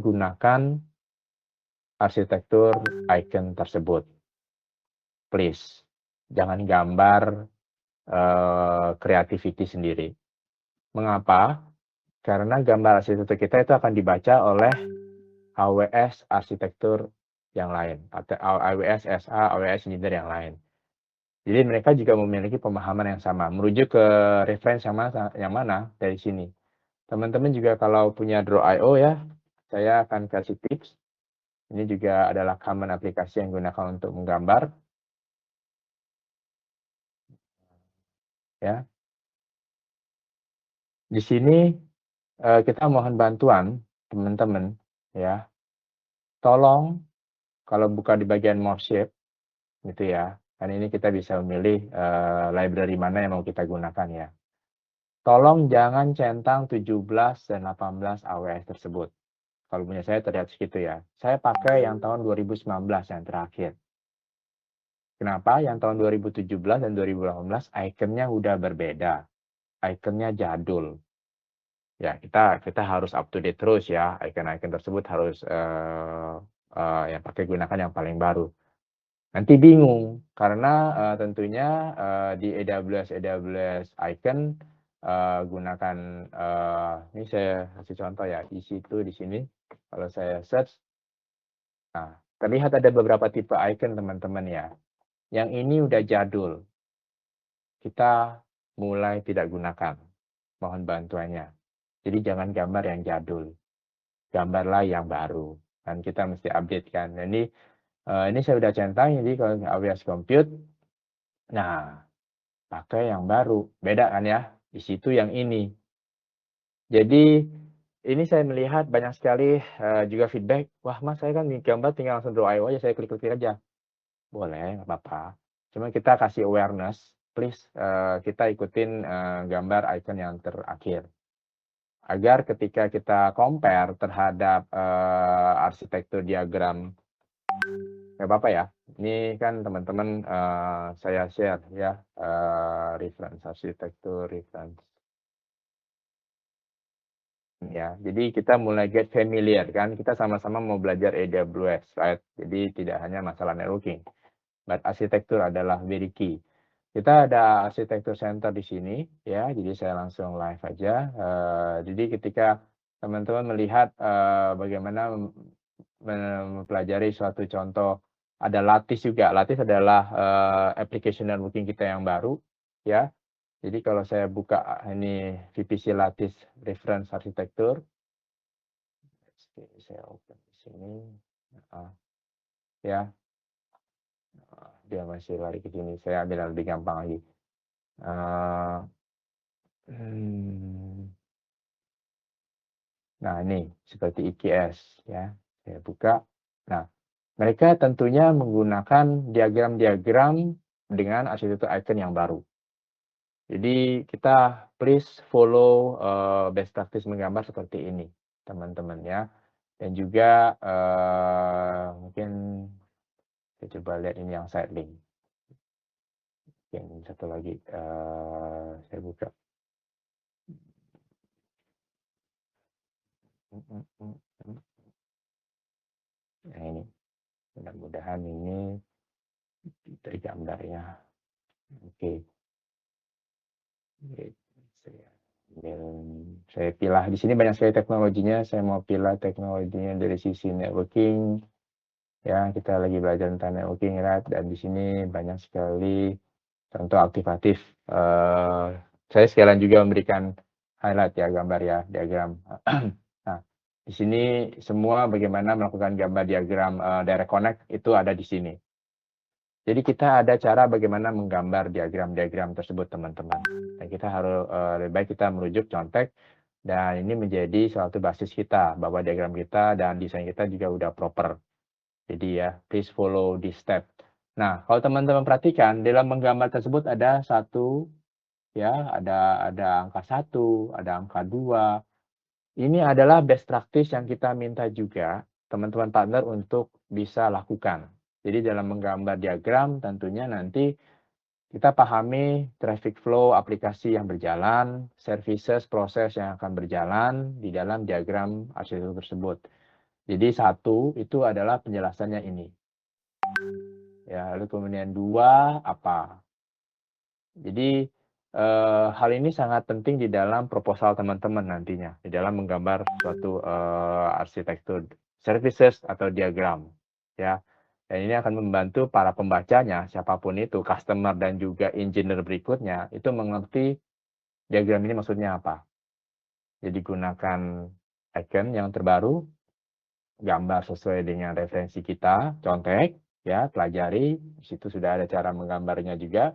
gunakan arsitektur icon tersebut. Please, jangan gambar creativity sendiri. Mengapa? Karena gambar arsitektur kita itu akan dibaca oleh AWS arsitektur yang lain, atau AWS SA, AWS engineer yang lain. Jadi mereka juga memiliki pemahaman yang sama. Merujuk ke reference yang mana dari sini. Teman-teman juga kalau punya Draw.io ya, saya akan kasih tips. Ini juga adalah common aplikasi yang digunakan untuk menggambar. Ya, di sini kita mohon bantuan teman-teman ya. Tolong kalau buka di bagian more shape gitu ya. Kan ini kita bisa memilih library mana yang mau kita gunakan ya. Tolong jangan centang 17 dan 18 AWS tersebut. Kalau punya saya terlihat segitu ya. Saya pakai yang tahun 2019 yang terakhir. Kenapa? Yang tahun 2017 dan 2018 ikonnya udah berbeda. Ikonnya jadul. Ya, kita harus up to date terus ya. Icon-icon tersebut harus yang pakai gunakan yang paling baru. Nanti bingung karena tentunya di AWS Icon gunakan ini saya kasih contoh ya, EC2 di sini. Kalau saya search, nah terlihat ada beberapa tipe icon teman-teman ya. Yang ini udah jadul. Kita mulai tidak gunakan. Mohon bantuannya. Jadi jangan gambar yang jadul. Gambarlah yang baru. Dan kita mesti update kan. Ini saya udah centang, jadi kalau AWS Compute, nah pakai yang baru. Beda kan ya? Di situ yang ini. Jadi ini saya melihat banyak sekali juga feedback, wah mas saya kan gambar tinggal langsung Draw.io aja, saya klik-klik aja. Boleh, nggak apa-apa. Cuma kita kasih awareness, please kita ikutin gambar icon yang terakhir. Agar ketika kita compare terhadap arsitektur diagram, nggak apa-apa ya. Ini kan teman-teman saya share ya, reference arsitektur, reference. Ya, jadi kita mulai get familiar kan, kita sama-sama mau belajar AWS, right? Jadi tidak hanya masalah networking, but arsitektur adalah very key. Kita ada arsitektur center di sini, ya. Jadi saya langsung live aja. Jadi ketika teman-teman melihat bagaimana mempelajari suatu contoh, ada Lattice juga. Lattice adalah application networking kita yang baru, ya. Jadi kalau saya buka ini VPC Lattice Reference Arsitektur, saya open di sini, ya, dia masih lari ke sini. Saya ambil yang lebih gampang lagi. Nah ini seperti IKS ya, saya buka. Nah mereka tentunya menggunakan diagram-diagram dengan arsitektur icon yang baru. Jadi kita please follow best practice menggambar seperti ini, teman-teman ya. Dan juga mungkin saya coba lihat ini yang side link. Yang satu lagi saya buka. Nah ini, mudah-mudahan ini dari gambarnya. Oke. Saya pilih di sini banyak sekali teknologinya. Saya mau pilih teknologinya dari sisi networking. Ya, kita lagi belajar tentang networking, right? Dan di sini banyak sekali contoh aktivatif. Saya sekalian juga memberikan highlight ya, gambar ya, diagram. Nah, di sini semua bagaimana melakukan gambar diagram direct connect itu ada di sini. Jadi kita ada cara bagaimana menggambar diagram-diagram tersebut, teman-teman. Dan kita harus lebih baik kita merujuk contek, dan ini menjadi suatu basis kita, bahwa diagram kita dan desain kita juga udah proper. Jadi ya, please follow this step. Nah, kalau teman-teman perhatikan, dalam menggambar tersebut ada satu, ya, ada angka 1, ada angka 2. Ini adalah best practice yang kita minta juga teman-teman partner untuk bisa lakukan. Jadi dalam menggambar diagram tentunya nanti kita pahami traffic flow aplikasi yang berjalan, services, proses yang akan berjalan di dalam diagram arsitektur tersebut. Jadi 1 itu adalah penjelasannya ini. Ya, lalu kemudian 2 apa. Jadi, hal ini sangat penting di dalam proposal teman-teman nantinya, di dalam menggambar suatu, arsitektur services atau diagram, ya. Dan ini akan membantu para pembacanya, siapapun itu, customer dan juga engineer berikutnya, itu mengerti diagram ini maksudnya apa. Jadi gunakan icon yang terbaru, gambar sesuai dengan referensi kita, contek, ya, pelajari, di situ sudah ada cara menggambarnya juga.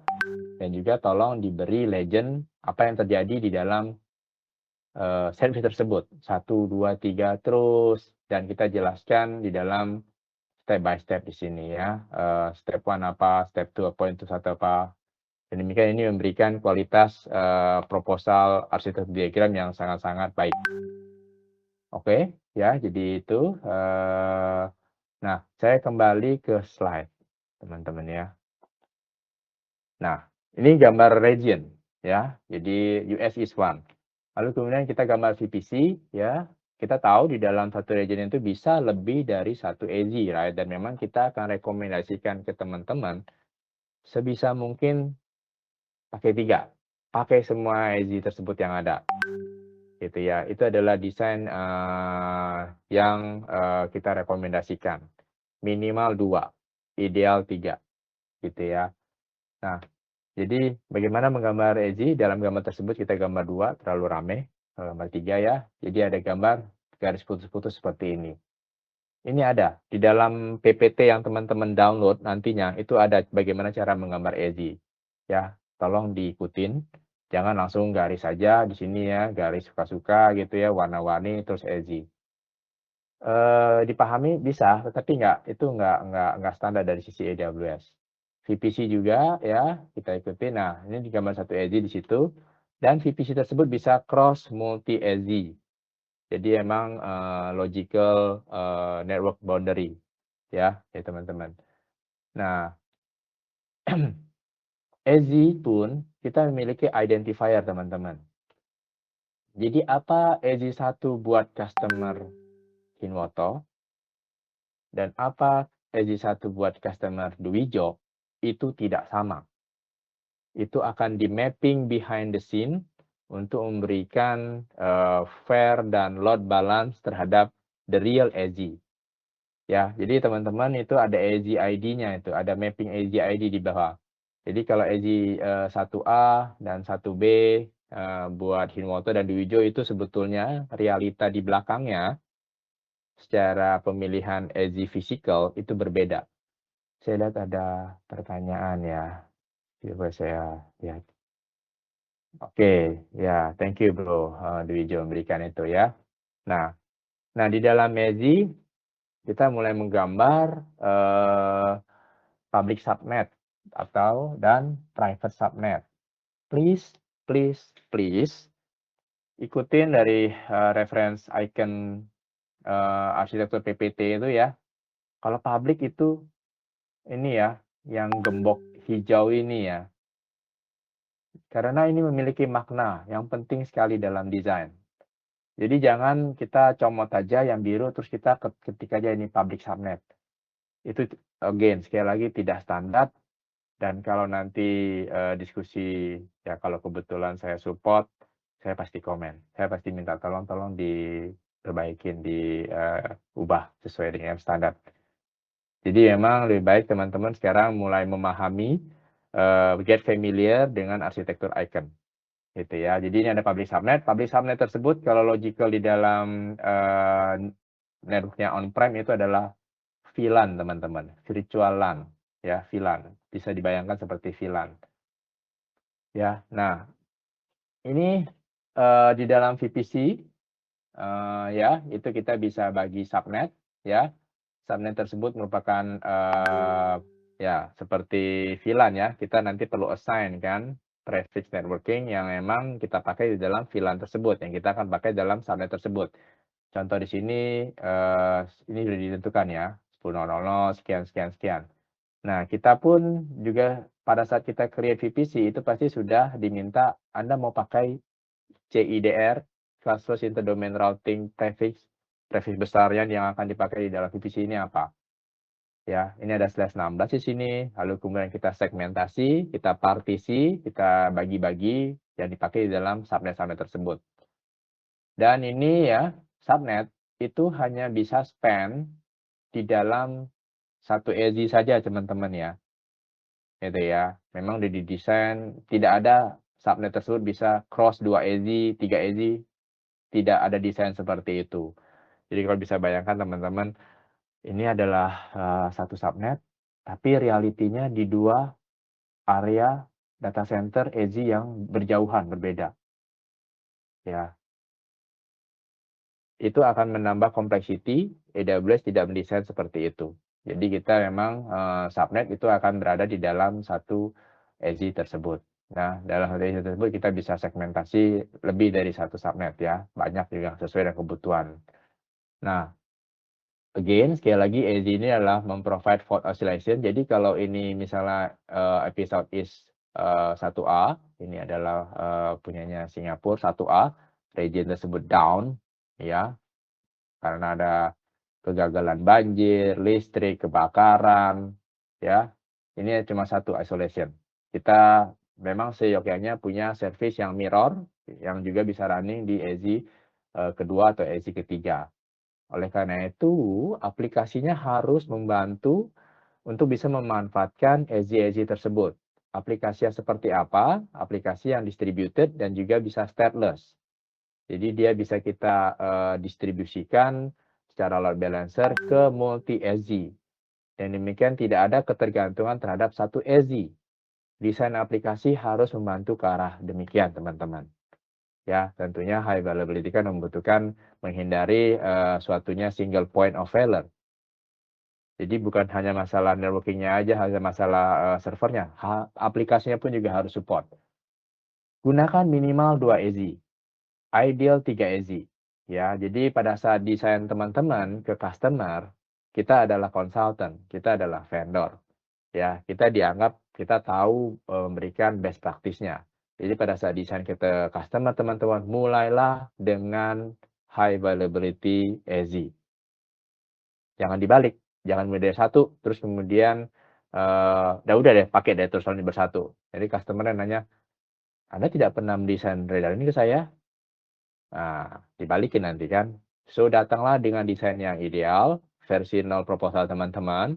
Dan juga tolong diberi legend apa yang terjadi di dalam, service tersebut, 1, 2, 3 terus, dan kita jelaskan di dalam step by step di sini ya, step 1 apa, step 2 point to 1 apa. Dan demikian ini memberikan kualitas, proposal arsitektur diagram yang sangat-sangat baik. Oke, ya jadi itu, nah saya kembali ke slide, teman-teman ya. Nah, ini gambar region ya. Jadi US is one. Lalu kemudian kita gambar VPC ya. Kita tahu di dalam satu region itu bisa lebih dari satu AZ, right? Dan memang kita akan rekomendasikan ke teman-teman sebisa mungkin pakai 3. Pakai semua AZ tersebut yang ada. Gitu ya. Itu adalah desain yang kita rekomendasikan. Minimal 2, ideal 3 gitu ya. Nah, jadi bagaimana menggambar edgy, dalam gambar tersebut kita gambar 2 terlalu rame, gambar 3 ya. Jadi ada gambar garis putus-putus seperti ini. Ini ada di dalam PPT yang teman-teman download nantinya itu ada bagaimana cara menggambar edgy. Ya, tolong diikutin. Jangan langsung garis saja di sini ya, garis suka-suka gitu ya, warna-warni terus edgy. Dipahami bisa, tetapi itu nggak standar dari sisi AWS. VPC juga ya, kita ikuti. Nah, ini di gambar satu edge di situ, dan VPC tersebut bisa cross multi edge. Jadi emang, logical, network boundary ya teman-teman. Nah, edge pun kita memiliki identifier teman-teman. Jadi apa edge 1 buat customer Kinwoto dan apa edge 1 buat customer Dwijo itu tidak sama. Itu akan di-mapping behind the scene untuk memberikan, fair dan load balance terhadap the real edge. Ya, jadi teman-teman itu ada edge ID-nya itu, ada mapping edge ID di bawah. Jadi kalau edge, 1A dan 1B, buat Hinmoto dan Dwijo itu sebetulnya realita di belakangnya secara pemilihan edge physical itu berbeda. Saya lihat ada pertanyaan ya, coba saya lihat. Oke, ya, thank you Bro, Dwijo memberikan itu ya. Nah di dalam Mezi kita mulai menggambar, public subnet dan private subnet. Please please please ikutin dari, reference icon, arsitektur PPT itu ya. Kalau public itu ini ya, yang gembok hijau ini ya. Karena ini memiliki makna yang penting sekali dalam desain. Jadi jangan kita comot aja yang biru terus kita ketik aja ini public subnet. Itu again sekali lagi tidak standar, dan kalau nanti, diskusi ya kalau kebetulan saya support, saya pasti komen. Saya pasti minta tolong diperbaikin, ubah sesuai dengan standar. Jadi memang lebih baik teman-teman sekarang mulai memahami, get familiar dengan arsitektur icon. Gitu ya. Jadi ini ada public subnet tersebut kalau logical di dalam, network-nya on-prem itu adalah VLAN teman-teman, virtual LAN ya, VLAN. Bisa dibayangkan seperti VLAN. Ya, nah ini, di dalam VPC, ya itu kita bisa bagi subnet ya. Subnet tersebut merupakan, ya seperti VLAN ya, kita nanti perlu assign kan prefix networking yang memang kita pakai di dalam VLAN tersebut, yang kita akan pakai dalam subnet tersebut. Contoh di sini, ini sudah ditentukan ya, 10.00 sekian sekian sekian. Nah, kita pun juga pada saat kita create VPC itu pasti sudah diminta Anda mau pakai CIDR, Cluster Interdomain Routing Prefix prefiks besarnya yang akan dipakai di dalam VPC ini apa. Ya, ini ada /16 di sini, lalu kemudian kita segmentasi, kita partisi, kita bagi-bagi yang dipakai di dalam subnet-subnet tersebut. Dan ini ya, subnet itu hanya bisa span di dalam satu EZ saja teman-teman ya. Gitu ya. Memang didesain tidak ada subnet tersebut bisa cross 2 EZ, 3 EZ, tidak ada desain seperti itu. Jadi kalau bisa bayangkan teman-teman, ini adalah, satu subnet, tapi realitinya di 2 area data center EZ yang berjauhan, berbeda, ya. Itu akan menambah complexity, AWS tidak mendesain seperti itu. Jadi kita memang, subnet itu akan berada di dalam satu EZ tersebut. Nah, dalam satu EZ tersebut kita bisa segmentasi lebih dari satu subnet ya, banyak juga sesuai dengan kebutuhan. Nah, again, sekali lagi EZ ini adalah memprovide fault isolation. Jadi kalau ini misalnya, episode is, 1A, ini adalah, punyanya Singapura 1A, region tersebut down, ya, karena ada kegagalan banjir, listrik, kebakaran, ya. Ini cuma satu isolation. Kita memang seyogyanya punya service yang mirror, yang juga bisa running di EZ, kedua atau EZ ketiga. Oleh karena itu, aplikasinya harus membantu untuk bisa memanfaatkan EZ-EZ tersebut. Aplikasi yang seperti apa? Aplikasi yang distributed dan juga bisa stateless. Jadi dia bisa kita distribusikan secara load balancer ke multi EZ. Dan demikian tidak ada ketergantungan terhadap satu EZ. Desain aplikasi harus membantu ke arah demikian, teman-teman. Ya, tentunya high availability kan membutuhkan menghindari suatunya single point of failure. Jadi bukan hanya masalah networking-nya aja, hanya masalah servernya, aplikasinya pun juga harus support. Gunakan minimal 2 EZ, ideal 3 EZ. Ya, jadi pada saat desain teman-teman ke customer, kita adalah konsultan, kita adalah vendor. Ya, kita dianggap kita tahu memberikan best practice-nya. Jadi pada saat desain ke customer teman-teman, mulailah dengan high availability EZ. Jangan dibalik, jangan mulai dari satu, terus kemudian, udah deh pakai deh terus lanjut bersatu. Jadi customer nanya, "Anda tidak pernah mendesain radar ini ke saya?" Nah, dibalikin nanti kan. So, datanglah dengan desain yang ideal, versi 0 proposal teman-teman,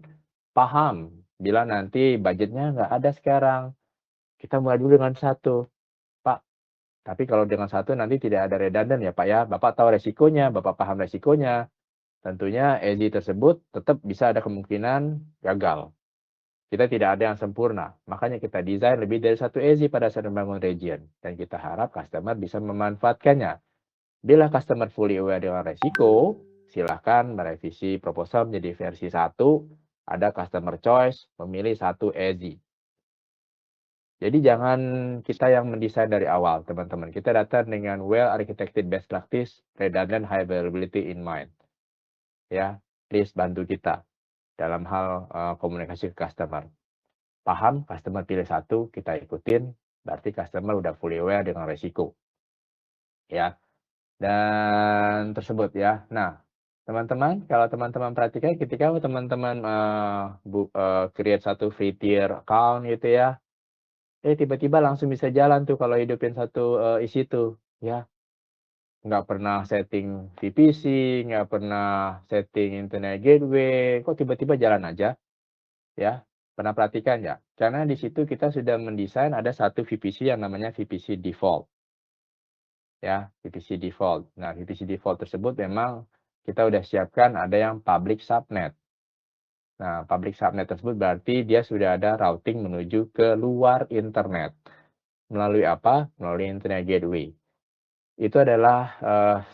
paham bila nanti budgetnya nggak ada sekarang, kita mulai dulu dengan satu. "Pak, tapi kalau dengan satu nanti tidak ada redundant ya Pak ya, Bapak tahu resikonya, Bapak paham resikonya." Tentunya EZ tersebut tetap bisa ada kemungkinan gagal. Kita tidak ada yang sempurna, makanya kita desain lebih dari satu EZ pada saat membangun region, dan kita harap customer bisa memanfaatkannya. Bila customer fully aware dengan resiko, silakan merevisi proposal menjadi versi 1, ada customer choice, memilih satu EZ. Jadi jangan kita yang mendesain dari awal, teman-teman. Kita datang dengan well architected best practice, redundant high availability in mind. Ya, please bantu kita dalam hal komunikasi ke customer. Paham, customer pilih satu, kita ikutin, berarti customer udah fully aware dengan resiko. Ya, dan tersebut ya. Nah, teman-teman, kalau teman-teman perhatikan ketika teman-teman create satu free tier account gitu ya, tiba-tiba langsung bisa jalan tuh kalau hidupin satu isi tuh, ya. Nggak pernah setting VPC, nggak pernah setting internet gateway, kok tiba-tiba jalan aja, ya. Pernah perhatikan ya? Karena di situ kita sudah mendesain ada satu VPC yang namanya VPC default. Ya, VPC default. Nah, VPC default tersebut memang kita udah siapkan ada yang public subnet. Nah, public subnet tersebut berarti dia sudah ada routing menuju ke luar internet. Melalui apa? Melalui internet gateway. Itu adalah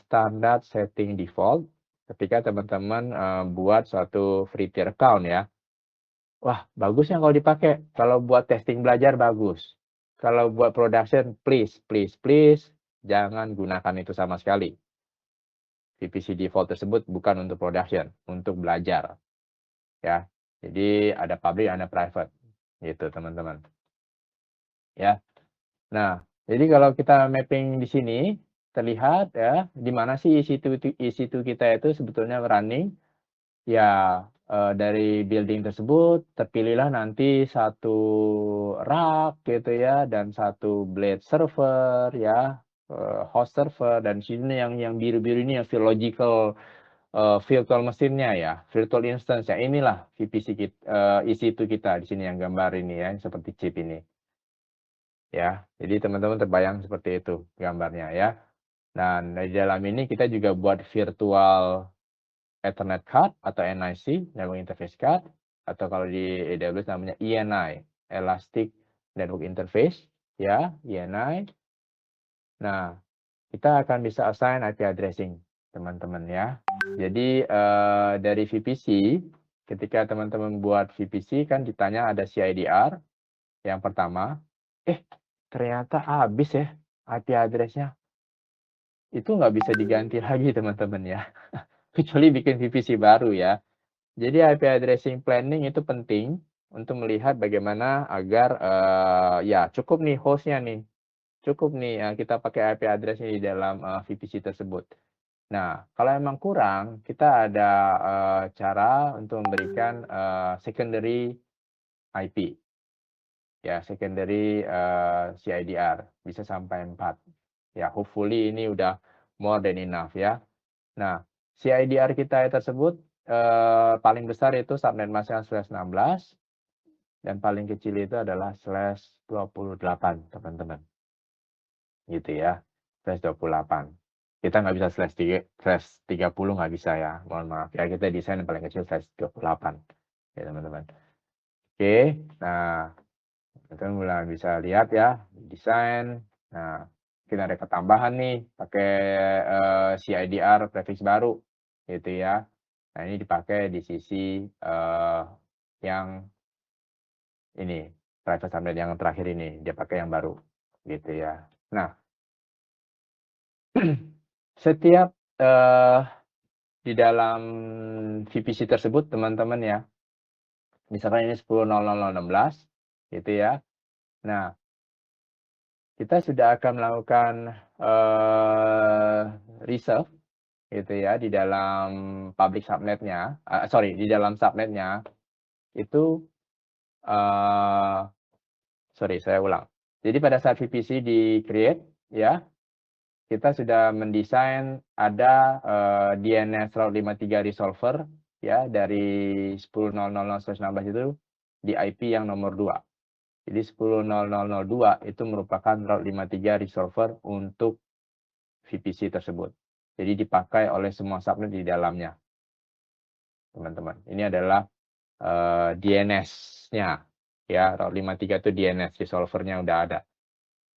standar setting default ketika teman-teman buat suatu free tier account ya. Wah, bagusnya kalau dipakai. Kalau buat testing belajar bagus. Kalau buat production, please, please, please, jangan gunakan itu sama sekali. VPC default tersebut bukan untuk production, untuk belajar. Ya, jadi ada public, ada private. Gitu, teman-teman. Ya. Nah, jadi kalau kita mapping di sini, terlihat ya, di mana sih EC2 kita itu sebetulnya running. Ya, dari building tersebut terpilihlah nanti satu rak gitu ya dan satu blade server ya, host server dan sini yang biru-biru ini yang logical virtual mesinnya ya, virtual instance ya. Inilah EC2 kita di sini yang gambar ini ya, seperti chip ini. Ya, jadi teman-teman terbayang seperti itu gambarnya ya. Dan di dalam ini kita juga buat virtual Ethernet card atau NIC, Network Interface Card, atau kalau di AWS namanya ENI, Elastic Network Interface, ya, ENI. Nah, kita akan bisa assign IP addressing, teman-teman ya. Jadi dari VPC, ketika teman-teman buat VPC kan ditanya ada CIDR yang pertama, ternyata habis ya IP address-nya. Itu nggak bisa diganti lagi teman-teman ya, kecuali bikin VPC baru ya. Jadi IP addressing planning itu penting untuk melihat bagaimana agar ya cukup nih hostnya nih, cukup nih kita pakai IP address-nya di dalam VPC tersebut. Nah, kalau emang kurang, kita ada cara untuk memberikan secondary IP, ya secondary CIDR bisa sampai 4. Ya, hopefully ini udah more than enough ya. Nah, CIDR kita tersebut paling besar itu subnet masknya /16 dan paling kecil itu adalah /28 teman-teman. Gitu ya, /28. Kita nggak bisa /30 nggak bisa ya, mohon maaf ya, kita desain yang paling kecil /28 ya teman-teman. Oke, nah teman-teman mulai bisa lihat ya, desain. Nah, mungkin ada ketambahan nih pakai CIDR prefix baru gitu ya. Nah, ini dipakai di sisi yang ini, private subnet yang terakhir ini, dia pakai yang baru gitu ya. Nah, setiap di dalam VPC tersebut teman-teman ya, misalkan ini 10.0.0.16 gitu ya. Nah, kita sudah akan melakukan reserve gitu ya di dalam public subnetnya, di dalam subnetnya itu saya ulang. Jadi pada saat VPC di-create ya, kita sudah mendesain ada DNS Route 53 resolver ya dari 10.0.0/16 itu di IP yang nomor 2. Jadi 10.0.0.2 itu merupakan Route 53 resolver untuk VPC tersebut. Jadi dipakai oleh semua subnet di dalamnya, teman-teman. Ini adalah DNS-nya ya, Route 53 itu DNS resolvernya udah ada.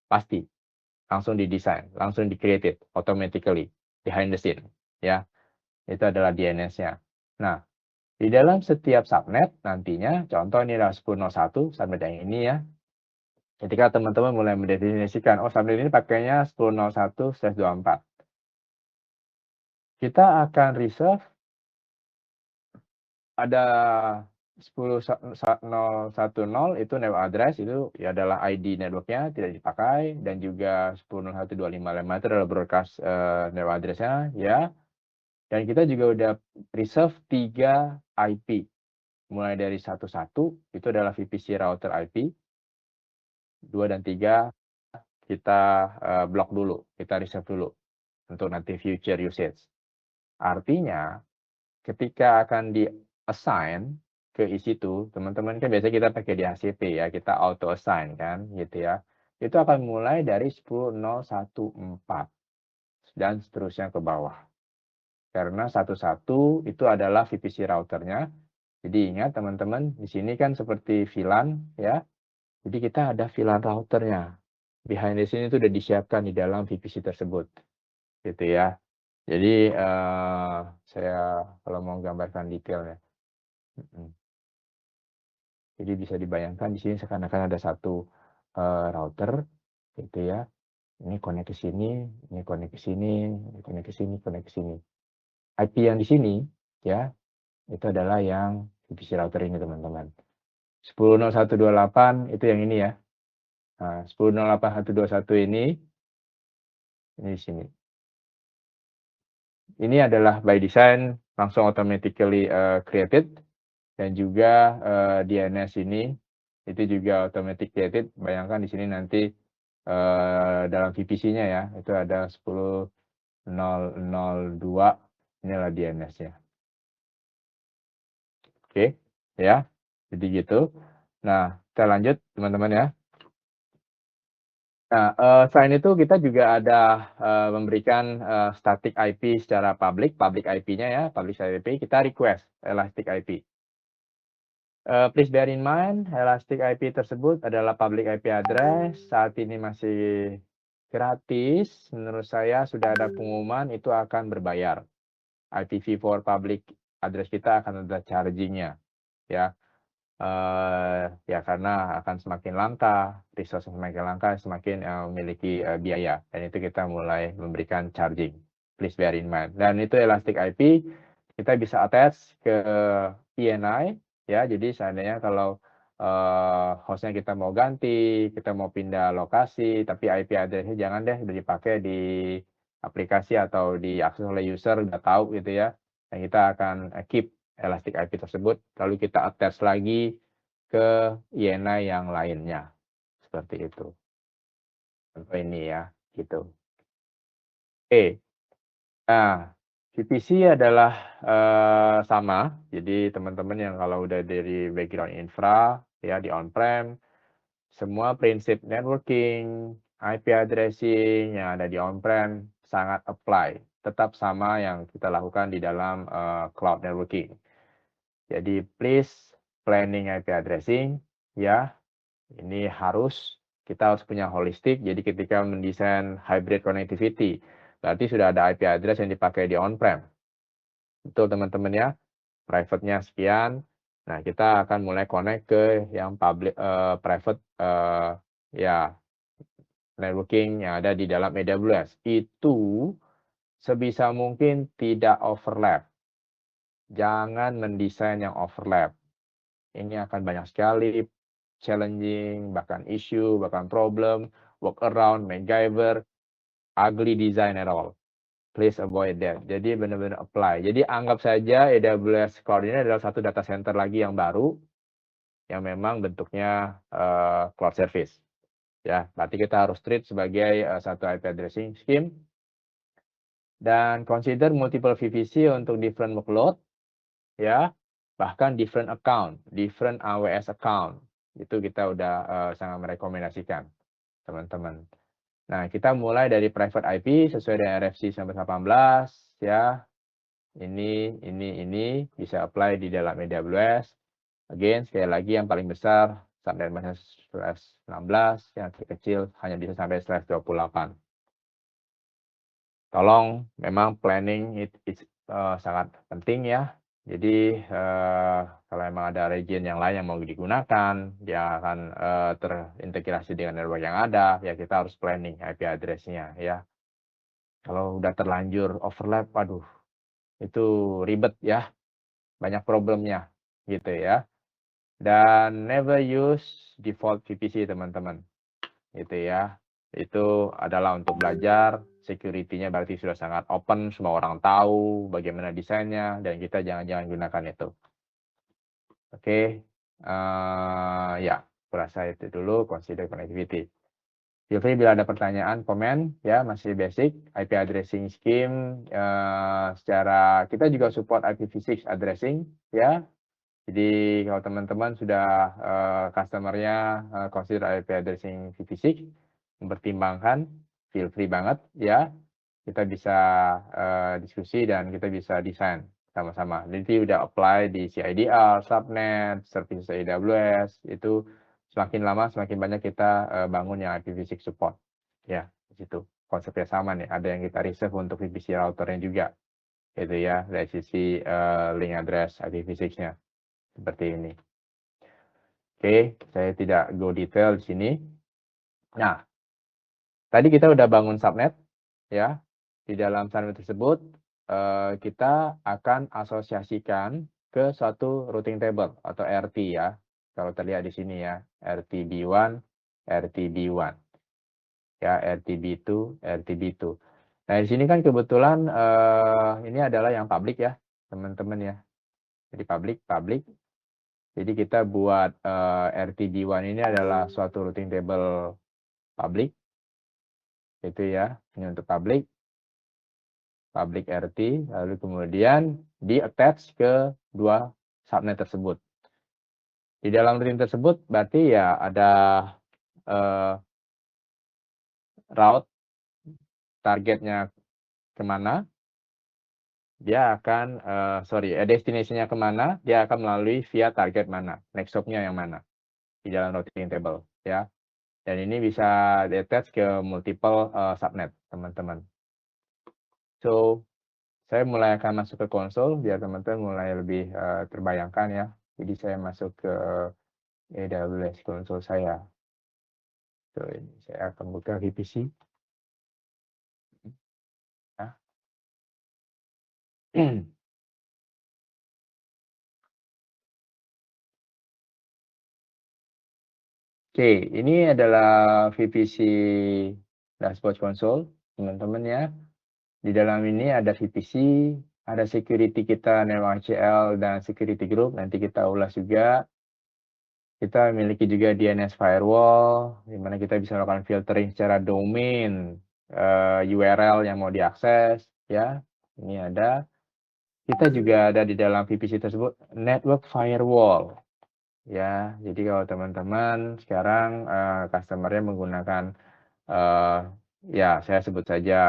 Pasti langsung didesain, langsung di-created automatically behind the scene ya. Itu adalah DNS-nya. Nah, di dalam setiap subnet nantinya, contoh ini adalah 10.01 subnet yang ini ya. Ketika teman-teman mulai mendefinisikan, oh subnet ini pakainya 10.01/24. Kita akan reserve ada 10.010 itu network address, itu ya adalah ID networknya tidak dipakai, dan juga 10.01.25.5 itu adalah broadcast network address-nya ya. Dan kita juga udah reserve 3 IP. Mulai dari 11 itu adalah VPC router IP, 2 dan 3 kita block dulu, kita reserve dulu untuk nanti future usage. Artinya ketika akan di-assign ke EC2, teman-teman kan biasanya kita pakai DHCP ya, kita auto assign kan gitu ya. Itu akan mulai dari 10.014 dan seterusnya ke bawah. Karena 11 itu adalah VPC routernya. Jadi ingat teman-teman, di sini kan seperti VLAN ya. Jadi kita ada VLAN routernya. Behind the scene itu udah disiapkan di dalam VPC tersebut. Gitu ya. Jadi saya kalau mau gambarkan detailnya. Jadi bisa dibayangkan di sini seakan-akan ada satu router gitu ya. Ini connect ke sini, ini connect ke sini, ini connect ke sini, connect ke sini. IP yang di sini ya, itu adalah yang VPC router ini teman-teman. 10.0128 itu yang ini ya. Nah, 10.08121 ini di sini. ini adalah by design langsung automatically created, dan juga DNS ini itu juga automatic created. Bayangkan di sini nanti dalam VPC-nya ya, itu ada 10.0.0.2, inilah DNS-nya. Oke, ya. Jadi gitu. Nah, kita lanjut teman-teman ya. Nah, selain itu kita juga ada memberikan static IP secara public IP-nya ya, public IP, kita request elastic IP. Please bear in mind, elastic IP tersebut adalah public IP address, saat ini masih gratis. Menurut saya sudah ada pengumuman itu akan berbayar. IPv4 public address kita akan ada charging-nya, ya. Ya karena akan semakin langka, resource semakin langka, semakin memiliki biaya, dan itu kita mulai memberikan charging. Please bear in mind. Dan itu elastic IP kita bisa attach ke ENI ya. Jadi seandainya kalau hostnya kita mau ganti, kita mau pindah lokasi, tapi IP address-nya jangan deh udah dipakai di aplikasi atau diakses oleh user, udah tahu gitu ya. Dan kita akan keep elastic IP tersebut, lalu kita attach lagi ke INI yang lainnya. Seperti itu. Contoh ini ya, gitu. Oke. Nah, VPC adalah sama. Jadi teman-teman yang kalau udah dari background infra, ya di on-prem, semua prinsip networking, IP addressing yang ada di on-prem sangat apply. Tetap sama yang kita lakukan di dalam cloud networking. Jadi please planning IP addressing ya. Ini kita harus punya holistik. Jadi ketika mendesain hybrid connectivity, berarti sudah ada IP address yang dipakai di on-prem. Betul teman-teman ya. Private-nya sekian. Nah, kita akan mulai connect ke yang public private ya networking yang ada di dalam AWS. Itu sebisa mungkin tidak overlap. Jangan mendesain yang overlap. Ini akan banyak sekali challenging, bahkan issue, bahkan problem, workaround, MacGyver, ugly design at all. Please avoid that. Jadi benar-benar apply. Jadi anggap saja AWS Cloud ini adalah satu data center lagi yang baru, yang memang bentuknya cloud service. Ya, berarti kita harus treat sebagai satu IP addressing scheme. Dan consider multiple VPC untuk different workload, ya, bahkan different account, different AWS account. Itu kita udah sangat merekomendasikan, teman-teman. Nah, kita mulai dari private IP sesuai dengan RFC 1918, ya. Ini bisa apply di dalam AWS. Again, sekali lagi yang paling besar subnet master /16, yang terkecil hanya bisa sampai /28. Tolong memang planning sangat penting ya. Jadi kalau memang ada region yang lain yang mau digunakan, dia akan terintegrasi dengan network yang ada, ya kita harus planning IP address-nya ya. Kalau udah terlanjur overlap, waduh, itu ribet ya, banyak problemnya gitu ya. Dan never use default VPC teman-teman, gitu ya. Itu adalah untuk belajar, security-nya berarti sudah sangat open, semua orang tahu bagaimana desainnya, dan kita jangan gunakan itu. Oke, ya, kurasa itu dulu, consider connectivity. Feel free bila ada pertanyaan, komen, ya, masih basic, IP addressing scheme, secara, kita juga support IPv6 addressing, ya. Jadi kalau teman-teman sudah customer-nya consider IP addressing IPv6, mempertimbangkan, feel free banget ya. Kita bisa diskusi dan kita bisa desain sama-sama. Nanti udah apply di CIDR, subnet, service AWS, itu semakin lama semakin banyak kita bangun yang IPv6 support. Ya, di situ konsepnya sama nih. Ada yang kita reserve untuk VPC routernya juga. Itu ya, dari sisi link address IPv6-nya. Seperti ini. Oke, saya tidak go detail di sini. Nah, tadi kita udah bangun subnet, ya. Di dalam subnet tersebut, kita akan asosiasikan ke suatu routing table atau RT ya. Kalau terlihat di sini ya, RTB1, RTB1. Ya, RTB2, RTB2. Nah, di sini kan kebetulan, ini adalah yang public ya, teman-teman ya. Jadi public. Jadi kita buat, RTD1 ini adalah suatu routing table public, itu ya. Ini untuk public RT, lalu kemudian di-attach ke 2 subnet tersebut. Di dalam routing tersebut berarti ya ada, eee, route targetnya kemana, dia akan, destination-nya kemana, dia akan melalui via target mana, next hop-nya yang mana, di dalam routing table, ya. Dan ini bisa di-attach ke multiple, subnet, teman-teman. So, saya mulai akan masuk ke konsol biar teman-teman mulai lebih, terbayangkan ya. Jadi saya masuk ke AWS konsol saya. So, ini saya akan buka VPC, ya. Oke, ini adalah VPC dashboard console, teman-teman ya. Di dalam ini ada VPC, ada security kita, NetworkCL dan security group, nanti kita ulas juga. Kita memiliki juga DNS firewall, di mana kita bisa melakukan filtering secara domain, URL yang mau diakses, ya. Ini ada. Kita juga ada di dalam VPC tersebut network firewall. Ya, jadi kalau teman-teman sekarang, customer-nya menggunakan, eee, ya saya sebut saja,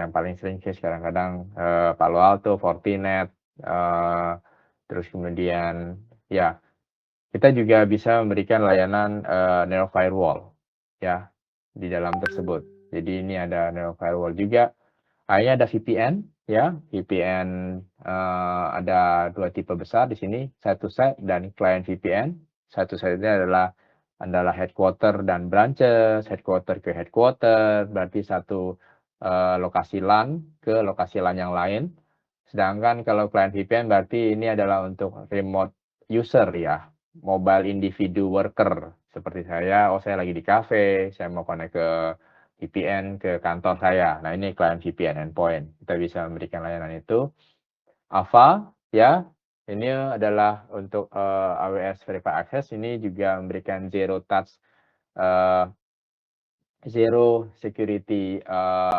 yang paling sering case kadang-kadang, Palo Alto, Fortinet, terus kemudian ya, kita juga bisa memberikan layanan, network firewall, ya, di dalam tersebut. Jadi ini ada network firewall juga. Ini ada VPN, ya, VPN, ada 2 tipe besar di sini, side to side dan client VPN. Side to side-nya adalah headquarter dan branches, headquarter ke headquarter, berarti satu, lokasi LAN ke lokasi LAN yang lain. Sedangkan kalau client VPN berarti ini adalah untuk remote user ya, mobile individu worker. Seperti saya, saya lagi di kafe, saya mau connect ke VPN ke kantor saya. Nah, ini client VPN endpoint. Kita bisa memberikan layanan itu. Ava, ya, ini adalah untuk, AWS Verified Access, ini juga memberikan zero touch, eee, zero security,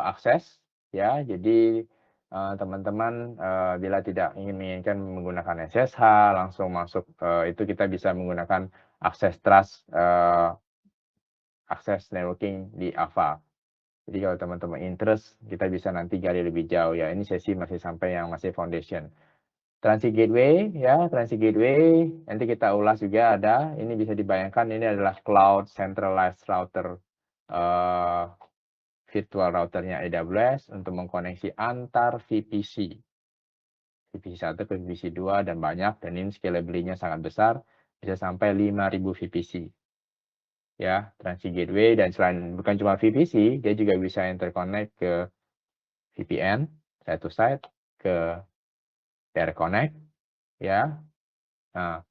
access, ya. Jadi, teman-teman, bila tidak menginginkan menggunakan SSH, langsung masuk, itu kita bisa menggunakan akses trust, akses networking di Ava. Jadi kalau teman-teman interest, kita bisa nanti gali lebih jauh ya. Ini sesi masih sampai yang masih foundation. Transit Gateway ya, Transit Gateway nanti kita ulas juga ada. Ini bisa dibayangkan ini adalah cloud centralized router, virtual routernya AWS untuk mengkoneksi antar VPC. VPC 1 ke VPC 2 dan banyak, dan ini scalability-nya sangat besar, bisa sampai 5.000 VPC. Ya, Transit Gateway, dan selain bukan cuma VPC, dia juga bisa interconnect ke VPN, side to side, ke Direct Connect, ya. Nah,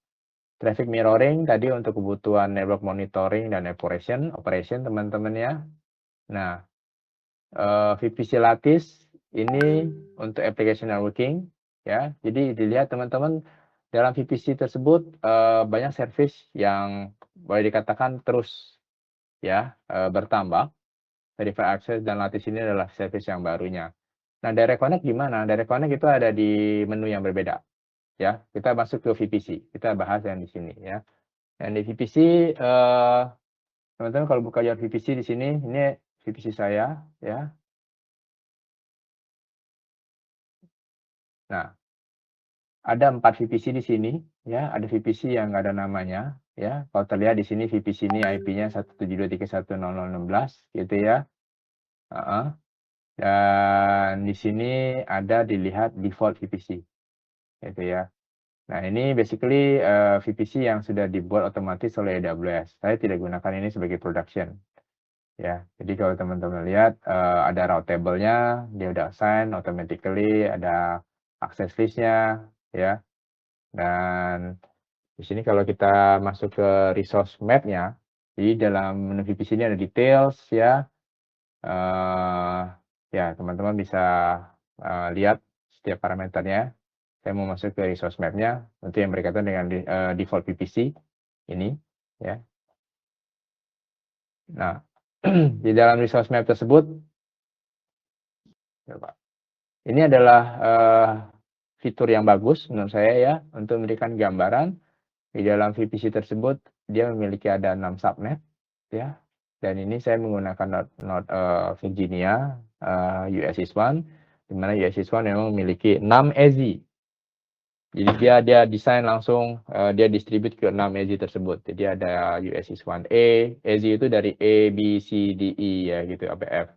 traffic mirroring tadi untuk kebutuhan network monitoring dan operation teman-teman ya. Nah, VPC Lattice ini untuk application networking, ya. Jadi dilihat teman-teman dalam VPC tersebut, banyak service yang boleh dikatakan terus ya, bertambah. Verified Access dan Lattice ini adalah service yang barunya. Nah, Direct Connect gimana? Direct Connect itu ada di menu yang berbeda, ya. Kita masuk ke VPC, kita bahas yang di sini ya. Yang di VPC, teman-teman kalau buka jalur VPC di sini, ini VPC saya ya. Nah, ada 4 VPC di sini ya, ada VPC yang nggak ada namanya ya. Kalau terlihat di sini VPC ini IP-nya 172.3.1.0.016 gitu ya. Heeh. Dan di sini ada dilihat default VPC gitu ya. Nah, ini basically, VPC yang sudah dibuat otomatis oleh AWS. Saya tidak gunakan ini sebagai production, ya. Jadi kalau teman-teman lihat, ada route table-nya, dia udah assign automatically, ada access list-nya, ya. Dan di sini kalau kita masuk ke resource map-nya, jadi dalam menu VPC ini ada details, ya. Ya, teman-teman bisa, lihat setiap parameternya. Saya mau masuk ke resource map-nya, untuk yang berkaitan dengan default VPC ini, ya. Nah, di dalam resource map tersebut coba, ini adalah, fitur yang bagus menurut saya ya, untuk memberikan gambaran di dalam VPC tersebut, dia memiliki ada 6 subnet, ya. Dan ini saya menggunakan node, Virginia, US East 1, di mana US East 1 memang memiliki 6 EZI. Jadi dia desain langsung, dia distribute ke 6 EZI tersebut. Jadi ada US East 1A, EZI itu dari A, B, C, D, E ya gitu, sampai F.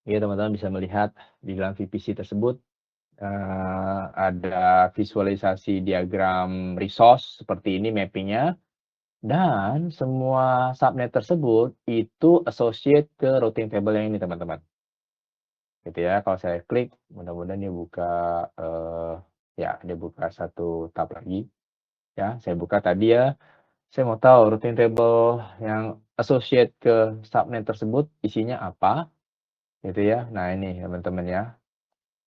Ya teman-teman bisa melihat di dalam VPC tersebut, ada visualisasi diagram resource seperti ini mappingnya, dan semua subnet tersebut itu associate ke routing table yang ini teman-teman. Gitu ya, kalau saya klik, mudah-mudahan dia buka, ya dia buka satu tab lagi. Ya, saya buka tadi ya, saya mau tahu routing table yang associate ke subnet tersebut isinya apa, gitu ya. Nah ini teman-teman ya.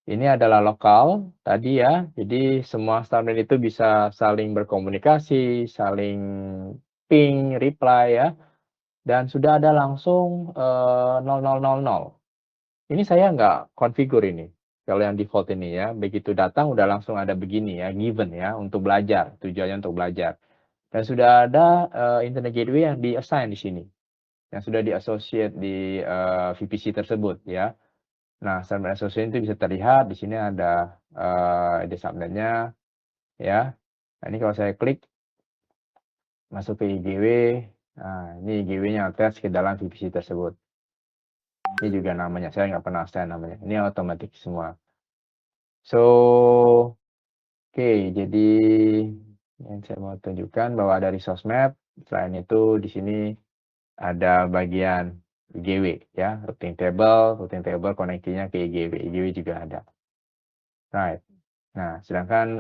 Ini adalah lokal tadi ya, jadi semua subnet itu bisa saling berkomunikasi, saling ping, reply ya, dan sudah ada langsung 0000. Ini saya nggak configure ini, kalau yang default ini ya, begitu datang udah langsung ada begini ya, given ya, untuk belajar, tujuannya untuk belajar. Dan sudah ada internet gateway yang di-assign di sini, yang sudah di-associate di VPC tersebut ya. Nah, subnet association itu bisa terlihat di sini ada ID subnetnya ya. Nah, ini kalau saya klik masuk ke IGW, nah ini IGW-nya attach ke dalam VPC tersebut. Ini juga namanya, saya nggak pernah assign namanya. Ini otomatis semua. So, oke, jadi yang saya mau tunjukkan bahwa ada resource map. Selain itu di sini ada bagian IGW ya, routing table koneksinya ke IGW, IGW juga ada. Right. Nah, sedangkan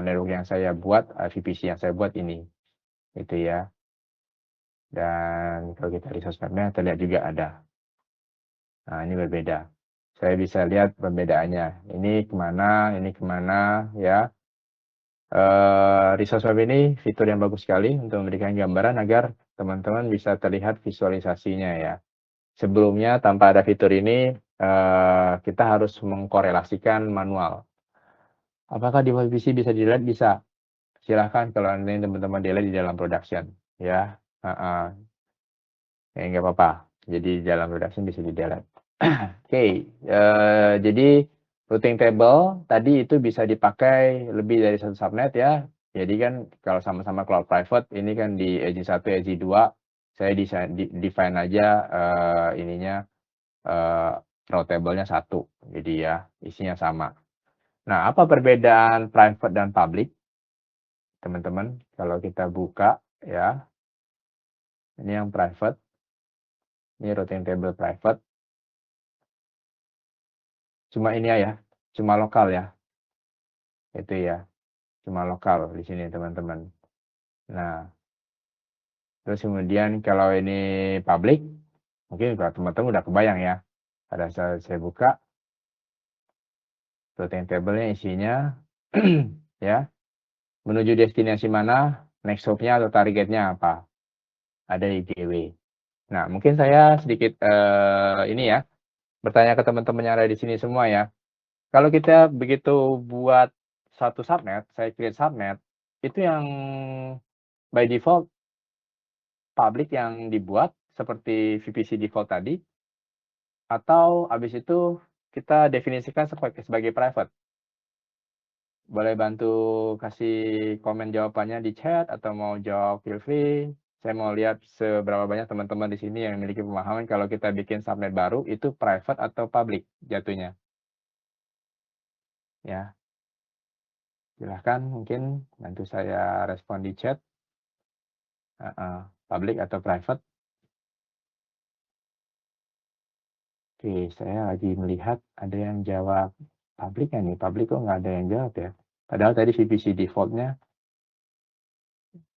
network yang saya buat, VPC yang saya buat ini, itu ya. Dan kalau kita resource map-nya terlihat juga ada. Nah, ini berbeda. Saya bisa lihat perbedaannya. Ini kemana, ya. Resource map ini fitur yang bagus sekali untuk memberikan gambaran agar teman-teman bisa terlihat visualisasinya ya. Sebelumnya tanpa ada fitur ini, kita harus mengkorelasikan manual. Apakah di VPC bisa dilihat? Bisa. Silahkan kalau nanti teman-teman delete di dalam production ya, heeh. Ya nggak apa-apa, jadi di dalam production bisa di-delete. Oke, jadi routing table tadi itu bisa dipakai lebih dari satu subnet ya. Jadi kan kalau sama-sama cloud private ini kan di edge 1, edge 2, saya define aja, ininya, route table-nya 1, jadi ya isinya sama. Nah, apa perbedaan private dan public? Teman-teman, kalau kita buka ya, ini yang private, ini routing table private. Cuma ini ya, cuma lokal ya. Itu ya, cuma lokal di sini teman-teman. Nah, terus kemudian kalau ini public, mungkin kalau teman-teman udah kebayang ya. Pada saat saya buka, routing table-nya isinya ya, menuju destinasi mana, next hop-nya atau targetnya apa. Ada IGW. Nah, mungkin saya sedikit ini ya, bertanya ke teman-teman yang ada di sini semua ya. Kalau kita begitu buat satu subnet, saya create subnet, itu yang by default public yang dibuat seperti VPC default tadi, atau habis itu kita definisikan sebagai private. Boleh bantu kasih komen jawabannya di chat atau mau jawab feel free. Saya mau lihat seberapa banyak teman-teman di sini yang memiliki pemahaman kalau kita bikin subnet baru itu private atau public jatuhnya. Ya, silahkan mungkin bantu saya respon di chat. Public atau private. Oke, saya lagi melihat ada yang jawab public ya nih. Public kok nggak ada yang jawab ya. Padahal tadi VPC default-nya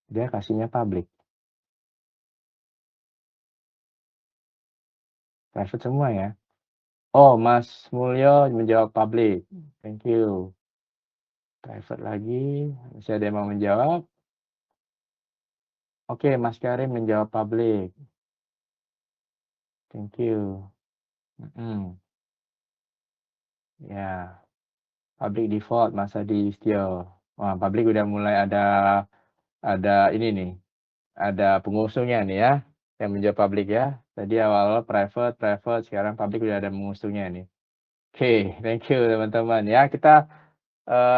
dia kasihnya public. Private semua ya? Oh, Mas Mulyo menjawab public. Thank you. Private lagi, masih ada yang mau menjawab? Oke, Mas Karim menjawab public. Thank you. Mhm, ya. Public default, Mas Adi Yustio. Wah, public udah mulai ada ini nih, ada pengusungnya nih ya, yang menjawab public ya. Tadi awal-awal private private, sekarang public udah ada pengusungnya nih. Oke, thank you teman-teman ya. Kita,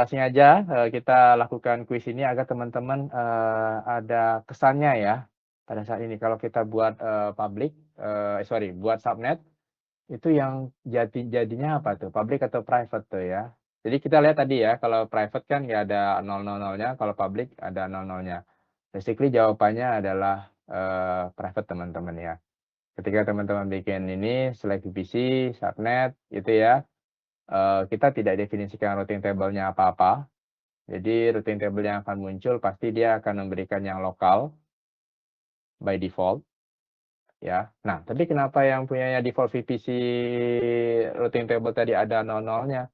sengaja, kita lakukan kuis ini agar teman-teman, ada kesannya ya, pada saat ini. Kalau kita buat, public, sorry, buat subnet, itu yang jadinya apa tuh, public atau private tuh ya. Jadi kita lihat tadi ya, kalau private kan nggak ada 000-nya, kalau public ada 00-nya. Basically jawabannya adalah, private teman-teman ya. Ketika teman-teman bikin ini, select VPC, subnet gitu ya, kita tidak definisikan routing table-nya apa-apa. Jadi routing table yang akan muncul pasti dia akan memberikan yang lokal by default ya. Nah, tapi kenapa yang punyanya default VPC routing table tadi ada 00-nya?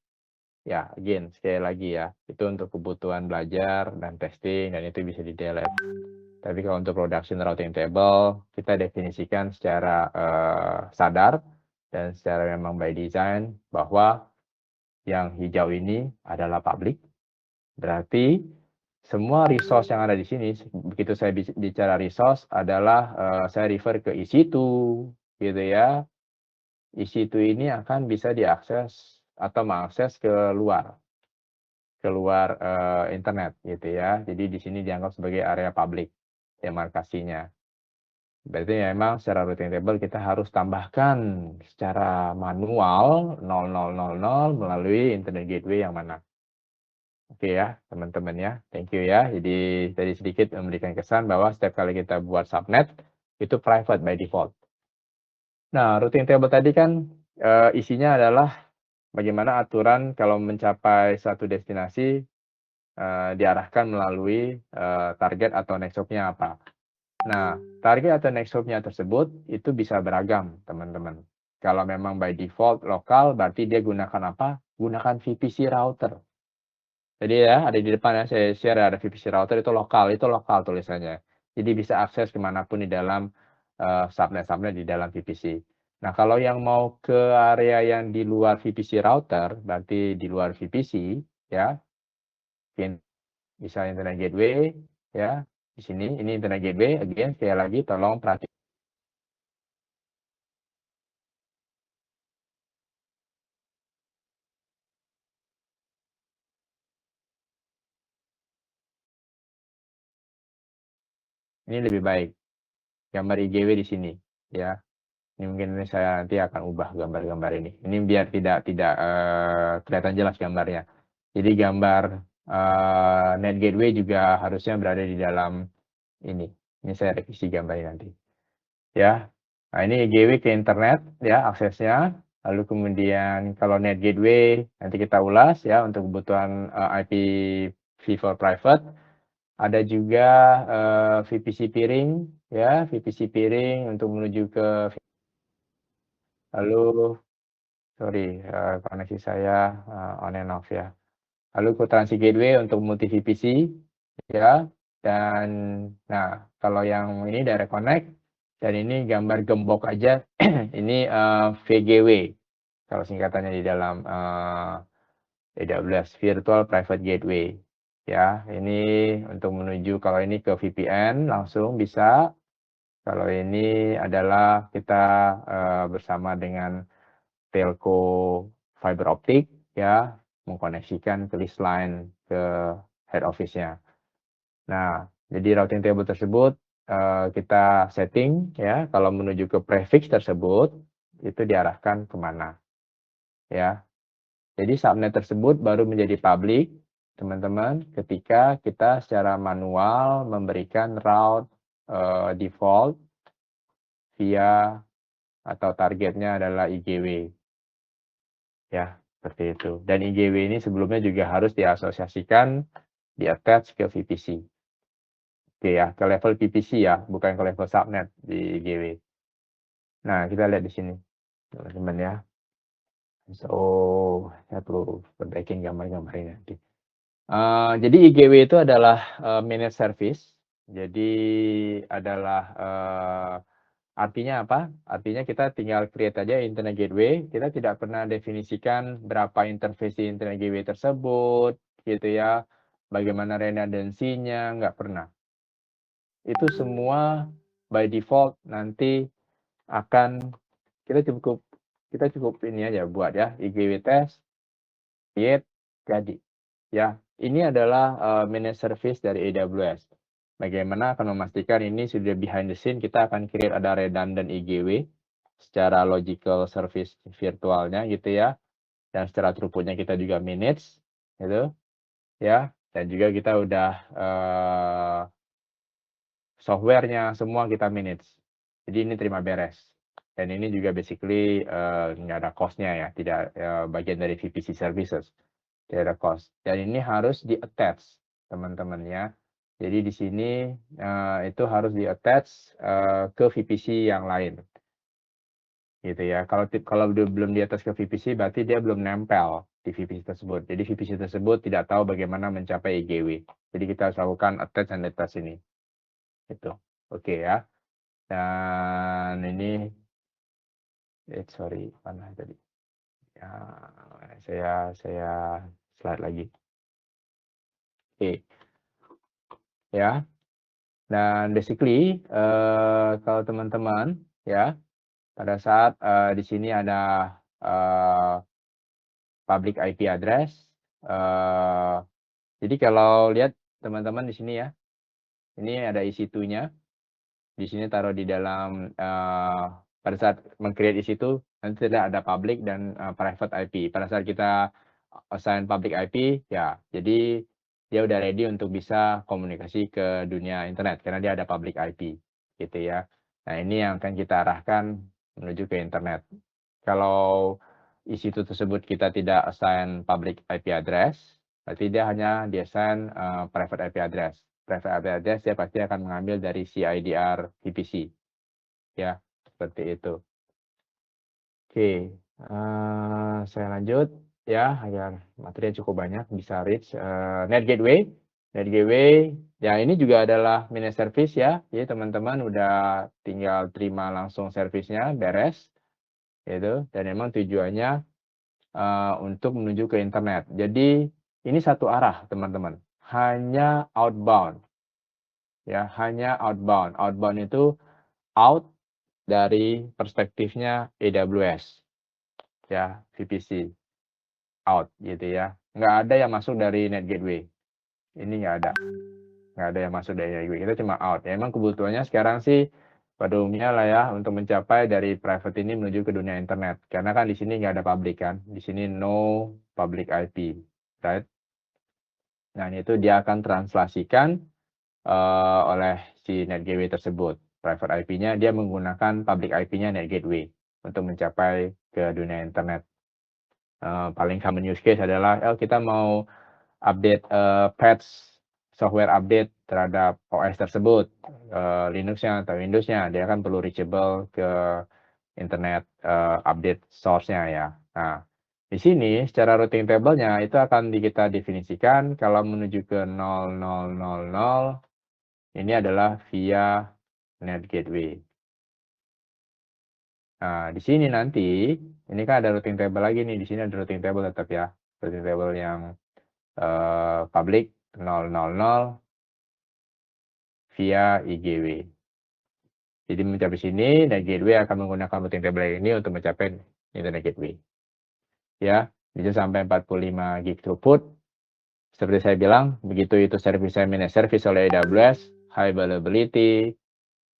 Ya, again, sekali lagi ya, itu untuk kebutuhan belajar dan testing dan itu bisa di-delete. Tapi kalau untuk production routing table, kita definisikan secara sadar dan secara memang by design bahwa yang hijau ini adalah public. Berarti semua resource yang ada di sini, begitu saya bicara resource adalah saya refer ke EC2 gitu ya. EC2 ini akan bisa diakses atau mengakses keluar internet gitu ya. Jadi di sini dianggap sebagai area public demarkasinya. Berarti memang secara routing table kita harus tambahkan secara manual 0000 melalui internet gateway yang mana. Oke ya, teman-teman ya. Thank you ya. Jadi tadi sedikit memberikan kesan bahwa setiap kali kita buat subnet itu private by default. Nah, routing table tadi kan isinya adalah bagaimana aturan kalau mencapai satu destinasi diarahkan melalui target atau next hop-nya apa. Nah, target atau next hop-nya tersebut itu bisa beragam, teman-teman. Kalau memang by default lokal, berarti dia gunakan apa? Gunakan VPC router. Jadi ya, ada di depan ya, saya share ada VPC router itu lokal tulisannya. Jadi bisa akses kemanapun di dalam subnet-subnet di dalam VPC. Nah, kalau yang mau ke area yang di luar VPC router, berarti di luar VPC, ya, mungkin bisa internet gateway, ya, di sini, ini internet gateway, again, sekali lagi tolong perhatikan. Ini lebih baik, gambar IGW di sini, ya. Ini mungkin saya nanti akan ubah gambar-gambar ini. Ini biar tidak kelihatan jelas gambarnya. Jadi gambar net gateway juga harusnya berada di dalam ini. Ini saya revisi gambarnya nanti. Ya. Nah, ini gateway ke internet ya aksesnya. Lalu kemudian kalau net gateway nanti kita ulas ya untuk kebutuhan IPv4 private. Ada juga VPC peering ya, VPC peering untuk menuju ke lalu sorry, koneksi saya, on and off ya. Lalu ke transit gateway untuk multi VPC ya, dan nah kalau yang ini direct connect dan ini gambar gembok aja ini, VGW kalau singkatannya di dalam, AWS Virtual Private Gateway ya. Ini untuk menuju kalau ini ke VPN langsung bisa, kalau ini adalah kita, bersama dengan telco fiber optik ya, mengkoneksikan ke list line ke head office-nya. Nah, jadi routing table tersebut kita setting ya, kalau menuju ke prefix tersebut itu diarahkan kemana ya. Jadi subnet tersebut baru menjadi public teman-teman ketika kita secara manual memberikan route default via atau targetnya adalah IGW. Ya, seperti itu. Dan IGW ini sebelumnya juga harus diasosiasikan, di-attach ke VPC. Oke ya, ke level VPC ya, bukan ke level subnet di IGW. Nah, kita lihat di sini. teman-teman ya. So, saya perlu perbaikin gambar-gambar ini nanti. Jadi IGW itu adalah, managed service. Jadi adalah, artinya apa? Artinya kita tinggal create aja internet gateway, kita tidak pernah definisikan berapa interface internet gateway tersebut, gitu ya, bagaimana redundancy-nya, nggak pernah. Itu semua by default nanti akan kita cukup ini aja buat ya, IGW test, create, jadi. Ya, ini adalah, managed service dari AWS. Bagaimana akan memastikan ini sudah behind the scene, kita akan create ada redundant IGW secara logical service virtualnya gitu ya, dan secara throughput-nya kita juga manage gitu ya, dan juga kita udah, software-nya semua kita manage. Jadi ini terima beres. Dan ini juga basically, nggak ada cost-nya ya, tidak, bagian dari VPC services. Tidak ada cost. Dan ini harus di-attach teman-teman ya. Jadi di sini, itu harus di-attach, ke VPC yang lain, gitu ya. Kalau belum di-attach ke VPC berarti dia belum nempel di VPC tersebut. Jadi VPC tersebut tidak tahu bagaimana mencapai IGW. Jadi kita harus lakukan attach and detach ini, gitu. Oke ya. Dan ini, sorry, mana tadi? Ya, saya slide lagi. Oke, ya. Dan basically, kalau teman-teman ya, pada saat, di sini ada, public IP address, jadi kalau lihat teman-teman di sini ya, ini ada EC2-nya. Di sini taruh di dalam, pada saat meng-create EC2 nanti tidak ada public dan, private IP. Pada saat kita assign public IP, ya jadi dia udah ready untuk bisa komunikasi ke dunia internet karena dia ada public IP, gitu ya. Nah, ini yang akan kita arahkan menuju ke internet. Kalau EC2 tersebut kita tidak assign public IP address, berarti dia hanya di-assign, private IP address. Private IP address dia pasti akan mengambil dari CIDR VPC, ya, seperti itu. Oke, saya lanjut ya, agar materinya cukup banyak bisa reach, Net Gateway. Net Gateway, ya ini juga adalah managed service ya, jadi teman-teman udah tinggal terima langsung servisnya, beres, gitu. Dan memang tujuannya, untuk menuju ke internet. Jadi ini satu arah teman-teman, hanya outbound, ya, hanya outbound. Outbound itu out dari perspektifnya AWS, ya, VPC. Out gitu ya. Nggak ada yang masuk dari Net Gateway. Ini nggak ada yang masuk dari Net Gateway. Kita cuma out. Ya, emang kebutuhannya sekarang sih pada umumnya lah ya untuk mencapai dari private ini menuju ke dunia internet. Karena kan di sini nggak ada public kan. Di sini no public IP, right? Nah, itu dia akan translasikan oleh si Net Gateway tersebut. Private IP-nya dia menggunakan public IP-nya Net Gateway untuk mencapai ke dunia internet. Paling common use case adalah, kita mau update, patch software update terhadap OS tersebut, Linux-nya atau Windows-nya, dia kan perlu reachable ke internet, update source-nya ya. Nah, di sini secara routing table-nya itu akan kita definisikan kalau menuju ke 0000, ini adalah via Net Gateway. Nah, di sini nanti, ini kan ada routing table lagi nih, di sini ada routing table tetap ya, routing table yang, public 000 via IGW. Jadi mencapai sini, dan gateway akan menggunakan routing table ini untuk mencapai internet gateway. Ya, bisa sampai 45 gig throughput. Seperti saya bilang, begitu itu service saya managed service oleh AWS, high availability,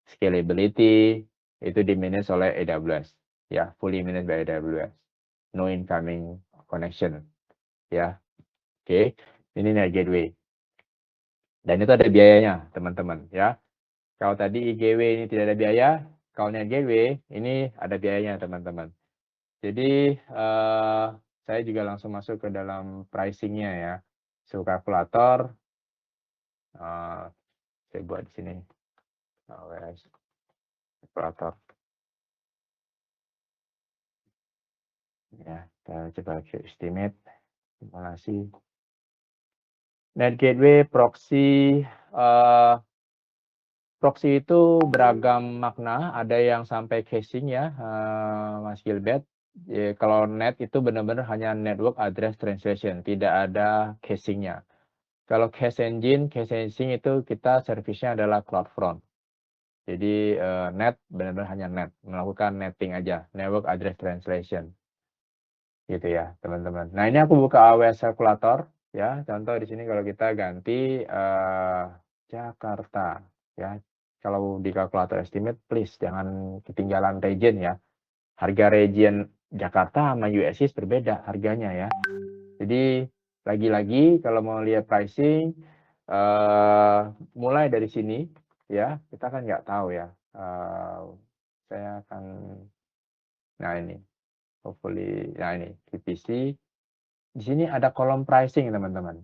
scalability, itu di-manage oleh AWS. Ya, fully managed by AWS. No incoming connection. Ya, oke. Ini net gateway. Dan itu ada biayanya, teman-teman. Ya, kalau tadi IGW ini tidak ada biaya, kalau Net Gateway ini ada biayanya teman-teman. Jadi saya juga langsung masuk ke dalam pricing-nya ya. So kalkulator, saya buat di sini. AWS kalkulator. Ya, kita coba estimate, simulasi. Net gateway, proxy, proxy itu beragam makna, ada yang sampai caching ya, Mas Gilbert. Kalau net itu benar-benar hanya network address translation, tidak ada caching-nya. Kalau cache engine itu kita servisnya adalah CloudFront. Jadi net benar-benar hanya net, melakukan netting aja, network address translation. Gitu ya, teman-teman. Nah, ini aku buka AWS Calculator ya. Contoh di sini kalau kita ganti Jakarta ya. Kalau di kalkulator estimate please jangan ketinggalan region ya. Harga region Jakarta sama USIS berbeda harganya ya. Jadi lagi-lagi kalau mau lihat pricing mulai dari sini ya, kita kan nggak tahu ya. Saya akan nah ini hopefully nah ini VPC. Di sini ada kolom pricing teman-teman.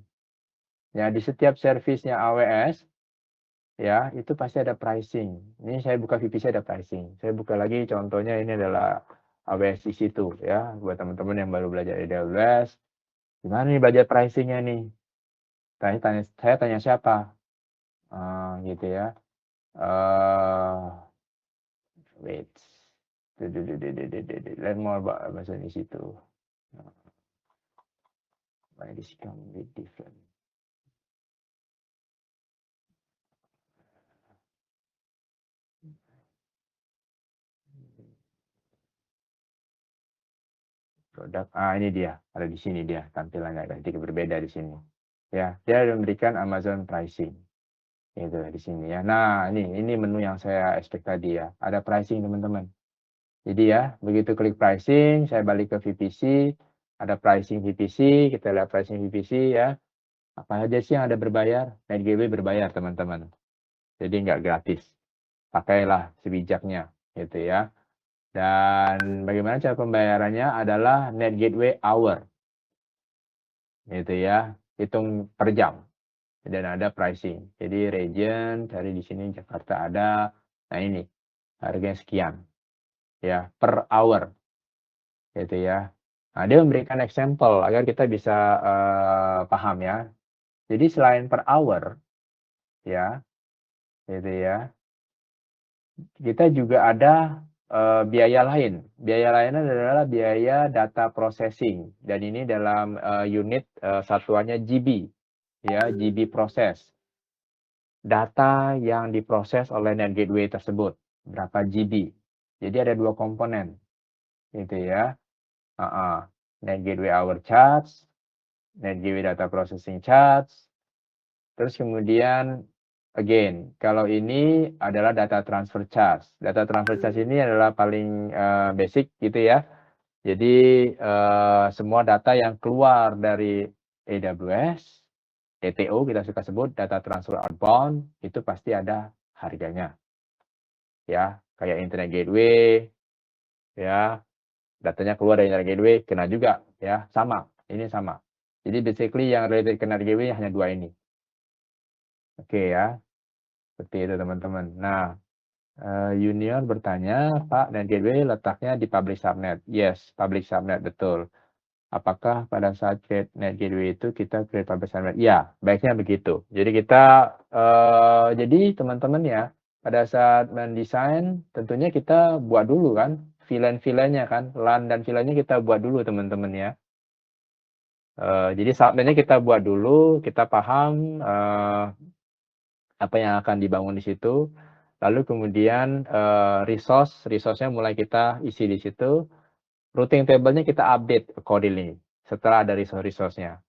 Ya, di setiap servisnya AWS ya, itu pasti ada pricing. Ini saya buka VPC ada pricing. Saya buka lagi contohnya ini adalah AWS EC2 ya, buat teman-teman yang baru belajar AWS. Gimana nih belajar pricingnya nih? Saya tanya siapa? Gitu ya. Wait. Learn more about Amazon EC2. Why this come with different? Produk, ini dia, ada di sini dia, tampilannya ada sedikit berbeda di sini. Ya, dia memberikan Amazon pricing. Itu di sini ya. Nah, ini menu yang saya expect tadi ya. Ada pricing teman-teman. Jadi ya, begitu klik pricing, saya balik ke VPC, ada pricing VPC, kita lihat pricing VPC ya. Apa aja sih yang ada berbayar? NetGateway berbayar teman-teman. Jadi nggak gratis. Pakailah sebijaknya gitu ya. Dan bagaimana cara pembayarannya adalah Net Gateway Hour. Gitu ya. Hitung per jam. Dan ada pricing. Jadi region, cari di sini Jakarta ada. Nah ini, harganya sekian. Ya, per hour. Gitu ya. Nah, dia memberikan example agar kita bisa paham ya. Jadi selain per hour, ya, gitu ya. Kita juga ada biaya lain. Biaya lain adalah biaya data processing dan ini dalam unit satuannya GB ya, GB proses. Data yang diproses oleh Net Gateway tersebut berapa GB. Jadi ada dua komponen gitu ya. Net Gateway Hour Charge, Net Gateway Data Processing Charge. Terus kemudian again, kalau ini adalah data transfer charge. Data transfer charge ini adalah paling basic gitu ya. Jadi semua data yang keluar dari AWS, DTO kita suka sebut data transfer outbound itu pasti ada harganya. Ya, kayak Internet Gateway ya, datanya keluar dari Internet Gateway kena juga ya, sama. Ini sama. Jadi basically yang related ke Internet Gateway hanya dua ini. Oke ya. Seperti itu teman-teman. Nah, Junior bertanya, Pak, Net Gateway letaknya di public subnet. Yes, public subnet, betul. Apakah pada saat create Net Gateway itu kita create public subnet? Ya, baiknya begitu. Jadi kita, jadi teman-teman ya, pada saat mendesain, tentunya kita buat dulu kan, VLAN-VLAN-nya kan, LAN dan VLAN-nya kita buat dulu teman-teman ya. Jadi subnetnya kita buat dulu, kita paham apa yang akan dibangun di situ. Lalu kemudian resource-nya mulai kita isi di situ. Routing table-nya kita update accordingly setelah ada resource-nya.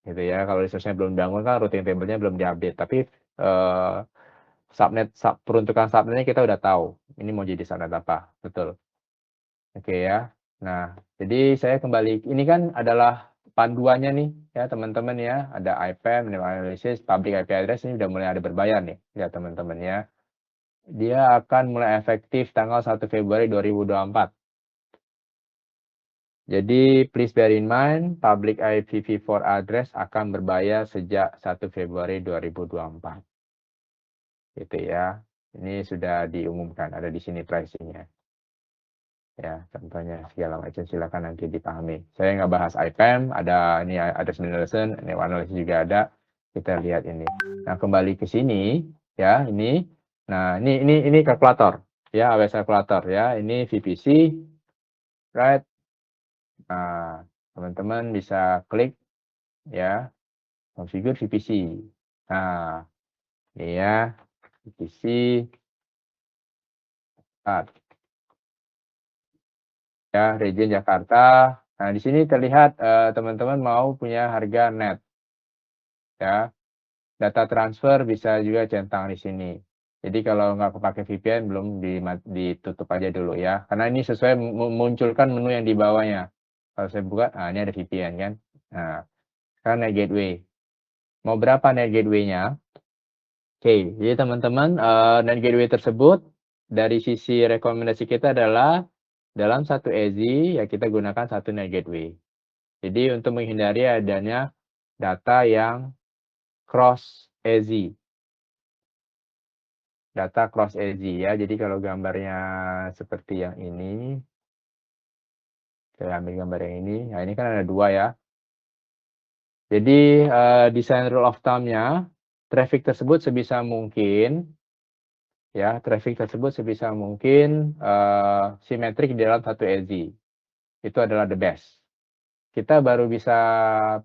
Gitu ya. Kalau resource-nya belum dibangun kan routing table-nya belum diupdate. Tapi peruntukan subnetnya kita udah tahu. Ini mau jadi subnet apa. Betul. Oke ya. Nah, jadi saya kembali. Ini kan adalah panduannya nih ya teman-teman ya. Ada IPAM, analysis, public IP address ini udah mulai ada berbayar nih ya teman-teman ya. Dia akan mulai efektif tanggal 1 Februari 2024. Jadi please bear in mind, public IPv4 address akan berbayar sejak 1 Februari 2024. Gitu ya. Ini sudah diumumkan, ada di sini pricing-nya. Ya, contohnya segala macam silakan nanti dipahami. Saya nggak bahas IPAM, ada seminar lesson, ini analisis juga ada. Kita lihat ini. Nah, kembali ke sini ya, ini. Nah, ini kalkulator ya, AWS kalkulator ya. Ini VPC, right? Nah, teman-teman bisa klik ya, configure VPC. Nah, ini ya, VPC start ya, region Jakarta. Nah, di sini terlihat teman-teman mau punya harga net ya. Data transfer bisa juga centang di sini. Jadi kalau nggak pakai VPN belum ditutup aja dulu ya. Karena ini sesuai memunculkan menu yang di bawahnya. Kalau saya buka, ini ada VPN kan. Nah, sekarang net gateway. Mau berapa net gateway-nya? Oke, jadi teman-teman net gateway tersebut dari sisi rekomendasi kita adalah dalam satu EZI ya kita gunakan satu net gateway. Jadi untuk menghindari adanya data yang cross EZI. Data cross EZI ya. Jadi kalau gambarnya seperti yang ini, saya ambil gambar yang ini. Nah, ini kan ada 2 ya. Jadi desain rule of thumb-nya, traffic tersebut sebisa mungkin ya, traffic tersebut sebisa mungkin simetrik di dalam satu EZI. Itu adalah the best. Kita baru bisa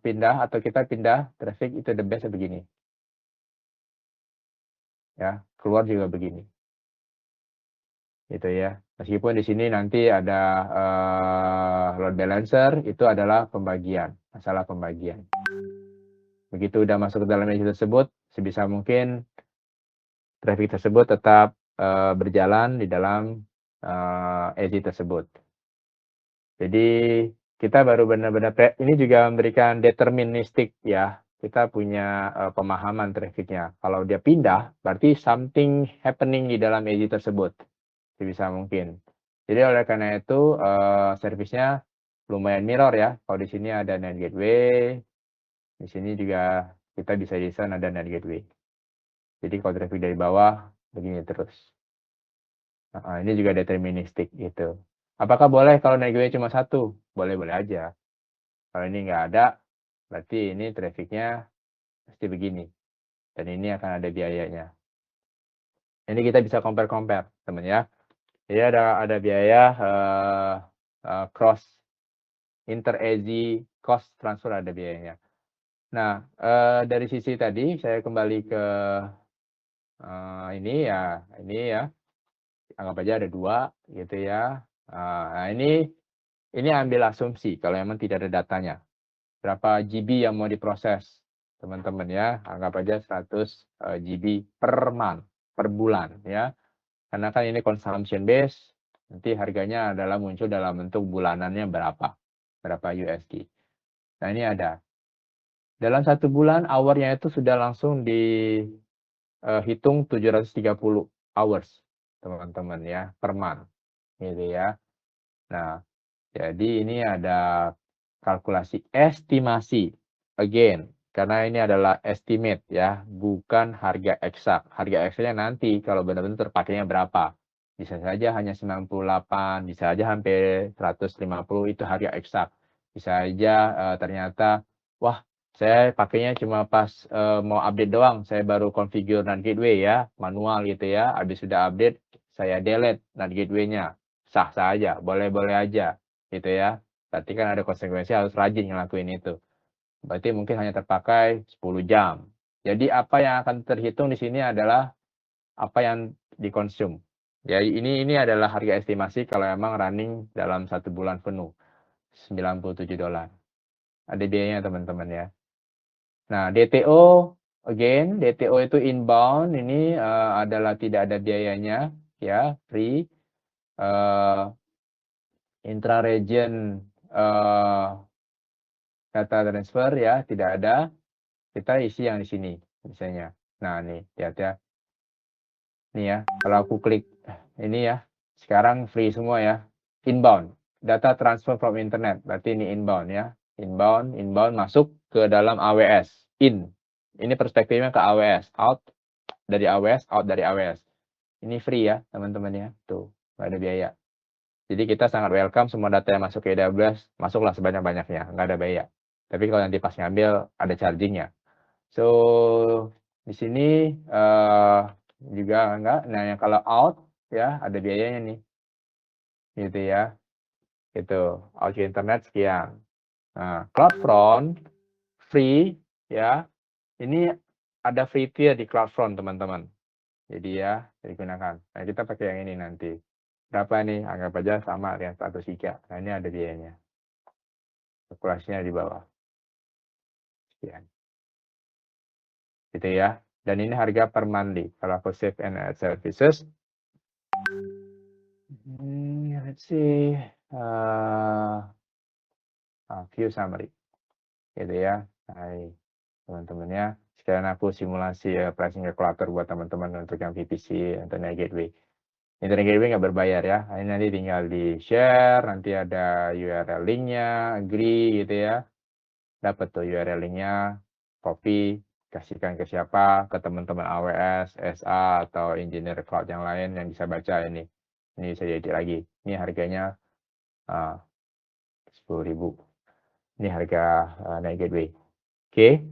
pindah atau kita pindah traffic itu the best begini. Ya, keluar juga begini. Gitu ya. Meskipun di sini nanti ada load balancer, itu adalah pembagian, masalah pembagian. Begitu udah masuk ke dalam EZI tersebut, sebisa mungkin traffic tersebut tetap berjalan di dalam EZI tersebut. Jadi kita baru benar-benar ini juga memberikan deterministik ya. Kita punya pemahaman trafficnya. Kalau dia pindah, berarti something happening di dalam EZI tersebut. Sebisa mungkin. Jadi oleh karena itu servisnya lumayan mirror ya. Kalau di sini ada NAND gateway, di sini juga kita bisa desain ada NAND gateway. Jadi kalau traffic dari bawah begini terus. Ini juga deterministik gitu. Apakah boleh kalau NAND gateway cuma satu? Boleh-boleh aja. Kalau ini nggak ada, berarti ini trafficnya pasti begini. Dan ini akan ada biayanya. Ini kita bisa compare teman ya. Jadi ada biaya cross inter-EZI cost transfer ada biayanya. Nah, dari sisi tadi saya kembali ke ini ya, anggap aja ada 2 gitu ya. Nah ini ambil asumsi kalau memang tidak ada datanya. Berapa GB yang mau diproses, teman-teman ya. Anggap aja 100 GB per month, per bulan ya. Karena kan ini consumption base, nanti harganya adalah muncul dalam bentuk bulanannya berapa USD. Nah ini ada. Dalam 1 bulan hour-nya itu sudah langsung dihitung 730 hours, teman-teman ya, per month, gitu ya. Nah, jadi ini ada kalkulasi estimasi, again, karena ini adalah estimate ya, bukan harga eksak. Harga eksaknya nanti kalau benar-benar terpakainya berapa. Bisa saja hanya 98, bisa saja hampir 150 itu harga eksak. Bisa saja ternyata, wah saya pakainya cuma pas mau update doang, saya baru configure NAND gateway ya, manual gitu ya. Habis sudah update, saya delete NAND gateway-nya. Sah saja, boleh-boleh aja gitu ya. Berarti kan ada konsekuensi harus rajin ngelakuin itu. Berarti mungkin hanya terpakai 10 jam. Jadi apa yang akan terhitung di sini adalah apa yang dikonsum. Ya ini adalah harga estimasi kalau emang running dalam 1 bulan penuh. $97. Ada biayanya teman-teman ya. Nah, DTO again, DTO itu inbound ini adalah tidak ada biayanya ya, free. Intra-region data transfer ya, tidak ada. Kita isi yang di sini misalnya. Nah, nih, lihat ya. Nih ya, kalau aku klik ini ya, sekarang free semua ya. Inbound, data transfer from internet. Berarti ini inbound ya. Inbound masuk ke dalam AWS. In. Ini perspektifnya ke AWS. Out dari AWS, out dari AWS. Ini free ya, teman-teman ya. Tuh, nggak ada biaya. Jadi kita sangat welcome semua data yang masuk ke AWS, masuklah sebanyak-banyaknya, nggak ada biaya. Tapi kalau nanti pas ngambil ada charging-nya. So, di sini, juga enggak, nah yang kalau out ya ada biayanya nih, gitu ya, gitu. Out ke internet sekian. Nah, CloudFront free ya, ini ada free tier di CloudFront teman-teman. Jadi ya, digunakan. Nah, kita pakai yang ini nanti. Berapa nih? Anggap aja sama dengan 100 giga. Nah, ini ada biayanya. Kalkulasinya di bawah. Sekian. Gitu ya. Dan ini harga per monthly. Kalau aku save and add services. Let's see. View summary. Gitu ya. Hai, teman-teman ya. Sekarang aku simulasi pricing calculator buat teman-teman untuk yang VPC, Internet Gateway. Internet Gateway nggak berbayar ya. Ini nanti tinggal di share, nanti ada URL linknya, agree gitu ya. Dapat tuh URL linknya, copy, kasihkan ke siapa, ke teman-teman AWS, SA, atau engineer cloud yang lain yang bisa baca ini. Ini saya edit lagi. Ini harganya 10.000. Ini harga Night Gateway. Oke,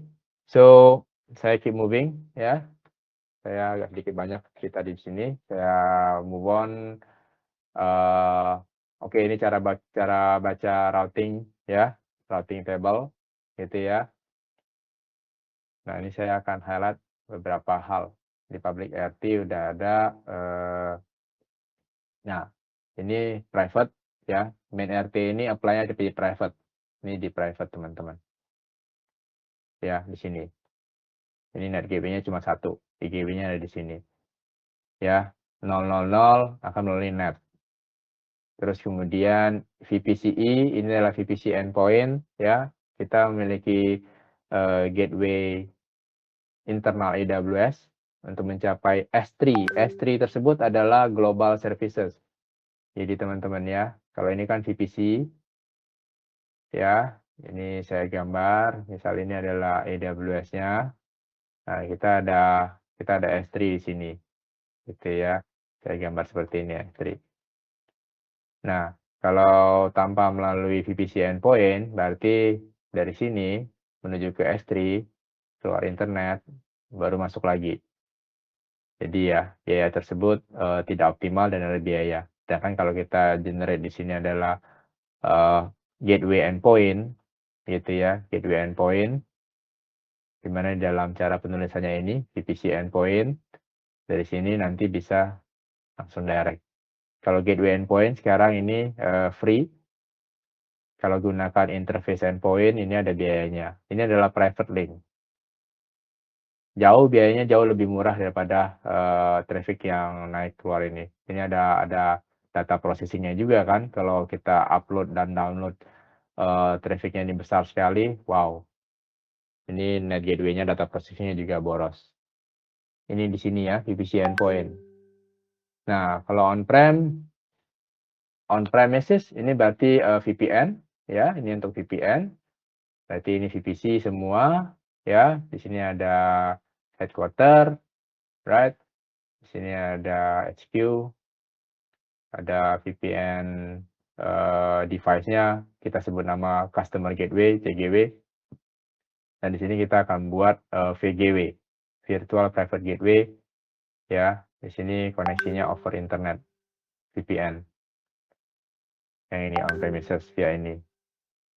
so saya keep moving ya. Saya agak sedikit banyak cerita di sini. Saya move on. Oke, ini cara baca routing ya, routing table gitu ya. Nah, ini saya akan highlight beberapa hal. Di public RT udah ada. Nah, ini private ya. Main RT ini apply-nya di private. Ini di private teman-teman. Ya, di sini. Ini net gateway-nya cuma satu. IGW-nya ada di sini. Ya, 000 akan melalui net. Terus kemudian VPCE, ini adalah VPC endpoint ya. Kita memiliki gateway internal AWS untuk mencapai S3. S3 tersebut adalah global services. Jadi teman-teman ya, kalau ini kan VPC ya. Ini saya gambar, misal ini adalah AWS-nya. Nah, kita ada S3 di sini. Gitu ya. Saya gambar seperti ini S3. Nah, kalau tanpa melalui VPC endpoint, berarti dari sini menuju ke S3, keluar internet, baru masuk lagi. Jadi ya, biaya tersebut tidak optimal dan ada biaya. Sedangkan kalau kita generate di sini adalah gateway endpoint, gitu ya, gateway endpoint, di mana dalam cara penulisannya ini, VPC endpoint, dari sini nanti bisa langsung direct. Kalau gateway endpoint sekarang ini free. Kalau gunakan interface endpoint, ini ada biayanya. Ini adalah private link. Biayanya jauh lebih murah daripada traffic yang naik keluar ini. Ini ada data processing-nya juga kan. Kalau kita upload dan download traffic-nya ini besar sekali, wow. Ini net gateway-nya data processing-nya juga boros. Ini di sini ya, VPC endpoint. Nah, kalau on-premises ini berarti VPN ya, ini untuk VPN. Berarti ini VPC semua ya. Di sini ada headquarter, right? Di sini ada HQ, ada VPN device-nya, kita sebut nama customer gateway, CGW. Dan di sini kita akan buat VGW, virtual private gateway ya. Di sini koneksinya over internet, VPN. Yang ini on premises via ini.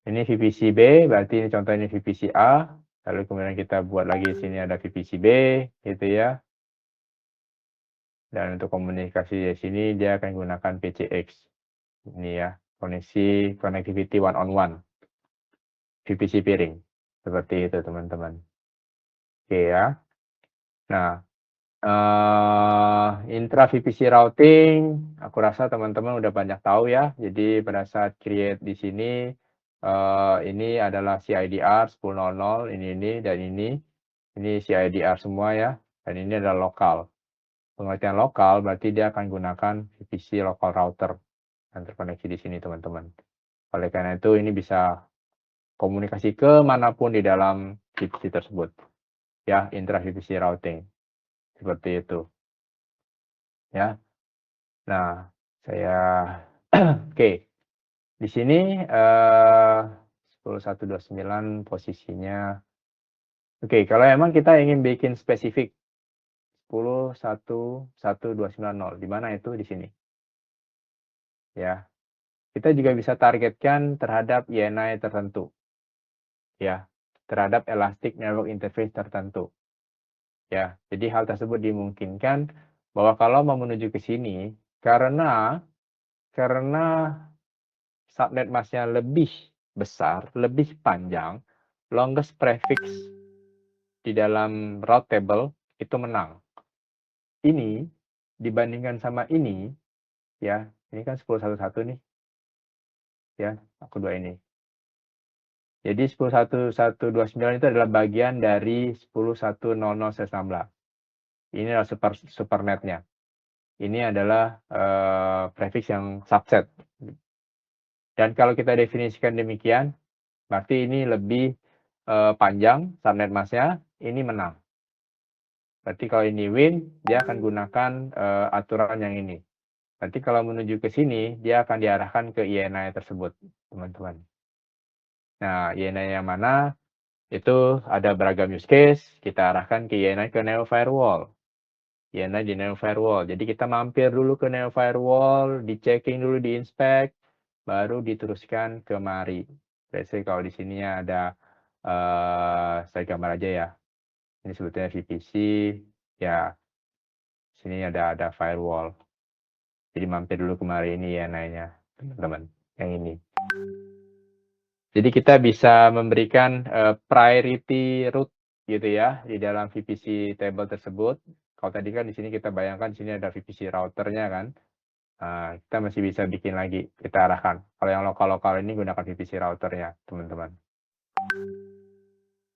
Ini VPC B, berarti ini contoh ini VPC A. Lalu kemudian kita buat lagi di sini ada VPC B, gitu ya. Dan untuk komunikasi di sini dia akan gunakan PCX. Ini ya, connectivity one on one. VPC peering. Seperti itu teman-teman. Oke ya. Nah, intra VPC routing, aku rasa teman-teman udah banyak tahu ya. Jadi pada saat create di sini, ini adalah CIDR 10.00, ini, dan ini CIDR semua ya. Dan ini adalah lokal. Pengertian lokal berarti dia akan gunakan VPC local router yang terkoneksi di sini teman-teman. Oleh karena itu ini bisa komunikasi kemanapun di dalam VPC tersebut. Ya, intra VPC routing. Seperti itu. Ya. Nah, saya Oke, di sini 10129 posisinya. Oke, kalau emang kita ingin bikin spesifik 10.1.1.290, di mana itu di sini ya. Kita juga bisa targetkan terhadap INI tertentu ya, terhadap elastic network interface tertentu ya. Jadi hal tersebut dimungkinkan bahwa kalau mau menuju ke sini karena subnet masknya lebih besar, lebih panjang, longest prefix di dalam route table itu menang. Ini dibandingkan sama ini ya, ini kan 10.1.1 nih ya, aku dua ini. Jadi 10.1.1.29 itu adalah bagian dari 10.1.0.0/16. Ini adalah supernetnya. Ini adalah prefix yang subset. Dan kalau kita definisikan demikian, berarti ini lebih panjang subnet masknya, ini menang. Berarti kalau ini win, dia akan gunakan aturan yang ini. Nanti kalau menuju ke sini, dia akan diarahkan ke INI tersebut, teman-teman. Nah, INI yang mana? Itu ada beragam use case, kita arahkan ke INI ke Neo Firewall. INI di Neo Firewall. Jadi kita mampir dulu ke Neo Firewall, di-checking dulu, di-inspect, baru diteruskan ke mari. Biasanya kalau di sini ada, saya gambar aja ya. Ini sebetulnya VPC, ya sini ada firewall. Jadi mampir dulu kemari ini ya INI-nya, teman-teman, yang ini. Jadi kita bisa memberikan priority route gitu ya di dalam VPC table tersebut. Kalau tadi kan di sini kita bayangkan di sini ada VPC routernya kan. Kita masih bisa bikin lagi, kita arahkan. Kalau yang lokal-lokal ini gunakan VPC routernya, teman-teman.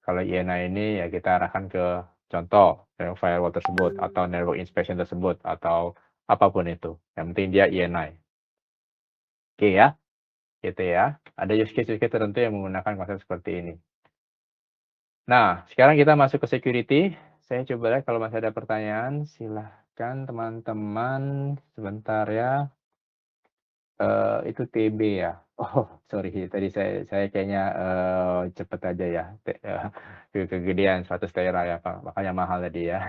Kalau INI ini ya kita arahkan ke contoh firewall tersebut atau network inspection tersebut atau apapun itu. Yang penting dia INI. Oke ya, gitu ya. Ada use case tertentu yang menggunakan konsep seperti ini. Nah, sekarang kita masuk ke security. Saya coba lihat kalau masih ada pertanyaan, silahkan teman-teman. Sebentar ya. Itu TB ya? Oh, sorry, tadi saya kayaknya cepet aja ya. Kegedean 100 tera ya, Pak. Makanya mahal tadi ya.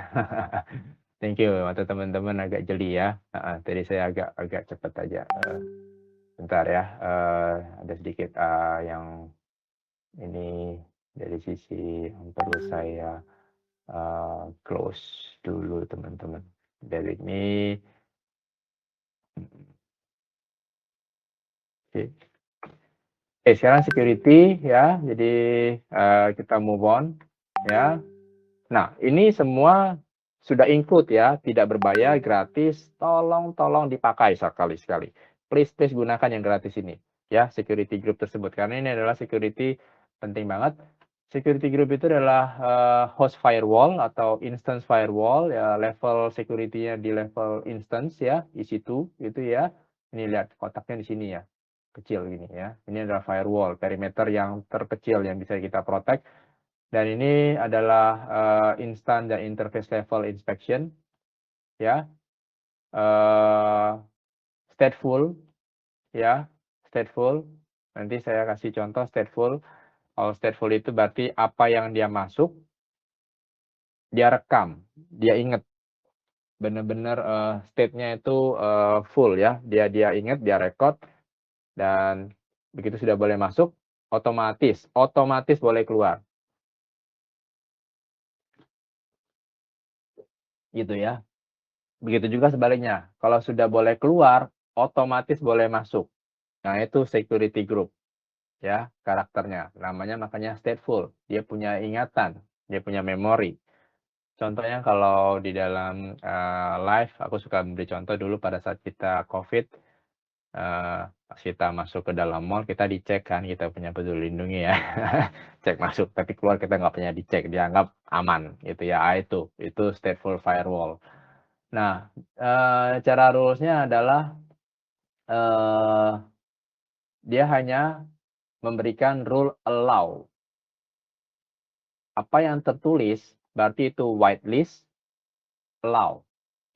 Thank you, mata teman-teman agak jeli ya. Tadi saya agak cepet aja. Bentar ya, ada sedikit yang ini dari sisi yang perlu saya close dulu teman-teman. Bear with me. Oke. Oke, sekarang security ya. Jadi kita move on ya. Nah, ini semua sudah include ya, tidak berbayar, gratis. Tolong dipakai sekali-sekali. Please gunakan yang gratis ini ya, security group tersebut karena ini adalah security penting banget. Security group itu adalah host firewall atau instance firewall ya, level security-nya di level instance ya, EC2 itu ya. Ini lihat kotaknya di sini ya, kecil gini ya. Ini adalah firewall, perimeter yang terkecil yang bisa kita protect. Dan ini adalah instant dan interface level inspection ya. Stateful ya, stateful. Nanti saya kasih contoh stateful. Kalau stateful itu berarti apa yang dia masuk, dia rekam, dia ingat. Benar-benar state-nya itu full ya. Dia ingat, dia record. Dan begitu sudah boleh masuk, otomatis boleh keluar. Gitu ya. Begitu juga sebaliknya. Kalau sudah boleh keluar, otomatis boleh masuk. Nah, itu security group ya, karakternya. Namanya makanya stateful. Dia punya ingatan, dia punya memori. Contohnya kalau di dalam live, aku suka memberi contoh dulu pada saat kita COVID, pas kita masuk ke dalam mall, kita dicek kan, kita punya Peduli Lindungi ya. Cek masuk, tapi keluar kita nggak punya dicek, dianggap aman gitu ya. Itu stateful firewall. Nah, cara rules-nya adalah dia hanya memberikan rule allow. Apa yang tertulis berarti itu whitelist, allow.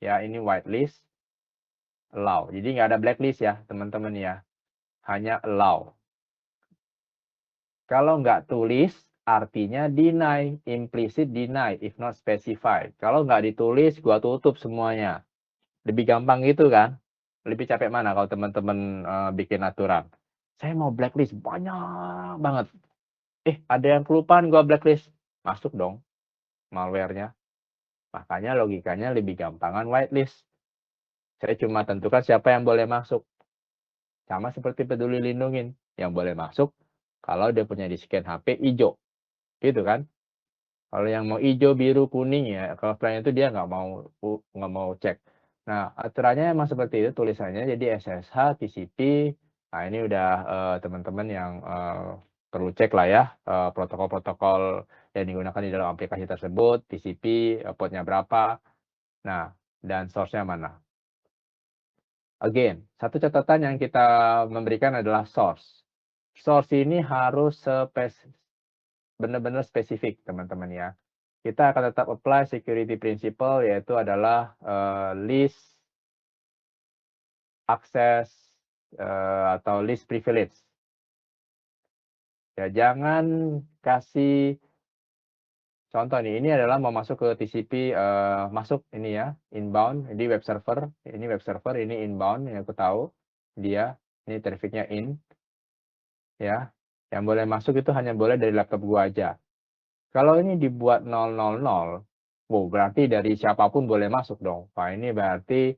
Ya, ini whitelist. allow. Jadi nggak ada blacklist ya, teman-teman ya. Hanya allow. Kalau nggak tulis, artinya deny, implicit deny, if not specified. Kalau nggak ditulis, gua tutup semuanya. Lebih gampang gitu kan? Lebih capek mana kalau teman-teman bikin aturan? Saya mau blacklist banyak banget. Ada yang kelupaan gua blacklist. Masuk dong malware-nya. Makanya logikanya lebih gampangan whitelist. Saya cuma tentukan siapa yang boleh masuk. Sama seperti peduli lindungin. Yang boleh masuk kalau dia punya di scan HP hijau. Gitu kan? Kalau yang mau hijau, biru, kuning ya, kalau selain itu dia nggak mau cek. Nah, aturannya emang seperti itu tulisannya, jadi SSH, TCP. Nah, ini udah teman-teman yang perlu cek lah ya, protokol-protokol yang digunakan di dalam aplikasi tersebut, TCP, portnya berapa. Nah, dan source-nya mana. Again, satu catatan yang kita memberikan adalah source. Source ini harus benar-benar spesifik, teman-teman ya. Kita akan tetap apply security principle, yaitu adalah least access atau least privilege. Ya, jangan kasih contoh nih, ini adalah mau masuk ke TCP, masuk ini ya, inbound, ini web server, ini inbound, yang aku tahu dia, ini trafficnya in, ya. Yang boleh masuk itu hanya boleh dari laptop gua aja. Kalau ini dibuat 000, wow, berarti dari siapapun boleh masuk dong. Wah, ini berarti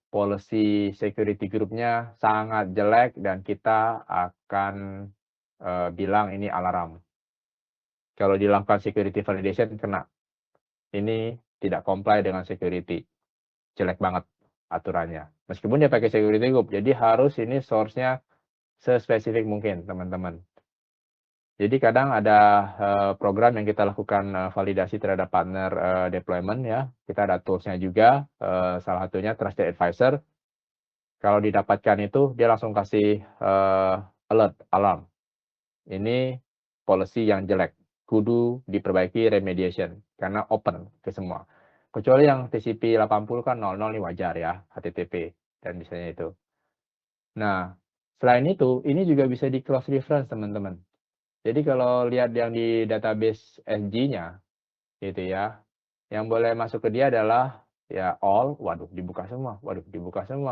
policy security group-nya sangat jelek dan kita akan bilang ini alarm. Kalau dilakukan security validation kena. Ini tidak comply dengan security. Jelek banget aturannya. Meskipun dia pakai security group, jadi harus ini source-nya sespesifik mungkin, teman-teman. Jadi kadang ada program yang kita lakukan validasi terhadap partner deployment ya. Kita ada tools-nya juga, salah satunya Trusted Advisor. Kalau didapatkan itu, dia langsung kasih alert, alarm. Ini policy yang jelek, kudu diperbaiki remediation, karena open ke semua. Kecuali yang TCP 80 kan 00 ini wajar ya, HTTP, dan misalnya itu. Nah, selain itu, ini juga bisa di cross reference teman-teman. Jadi kalau lihat yang di database SG-nya, gitu ya, yang boleh masuk ke dia adalah ya all, waduh dibuka semua,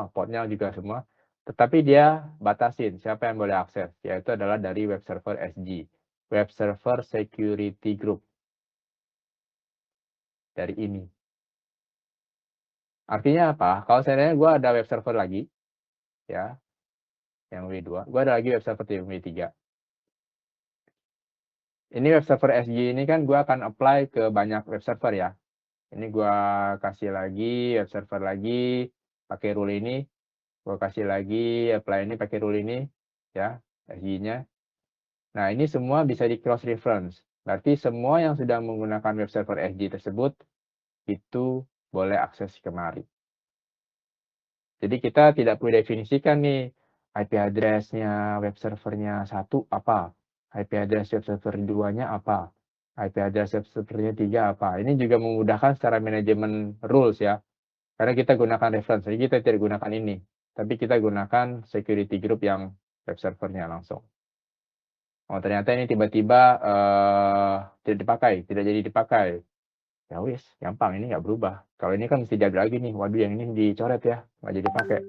portnya juga semua. Tetapi dia batasin siapa yang boleh akses, yaitu adalah dari web server SG, web server security group. Dari ini. Artinya apa? Kalau seandainya gue ada web server lagi, ya, yang W2, gue ada lagi web server yang W3. Ini web server SG ini kan gue akan apply ke banyak web server ya. Ini gue kasih lagi web server lagi, pakai rule ini. Gue kasih lagi apply ini pakai rule ini, ya, SG-nya. Nah, ini semua bisa di cross reference. Berarti semua yang sudah menggunakan web server SG tersebut itu boleh akses kemari. Jadi kita tidak perlu definisikan nih IP address-nya web servernya 1 apa, IP address web server 2-nya apa, IP address web servernya 3 apa. Ini juga memudahkan secara manajemen rules ya. Karena kita gunakan reference, jadi kita tidak gunakan ini. Tapi kita gunakan security group yang web servernya langsung. Oh, ternyata ini tiba-tiba tidak jadi dipakai. Ya wis, gampang, ini nggak berubah. Kalau ini kan mesti jadi lagi nih, waduh yang ini dicoret ya, nggak jadi pakai.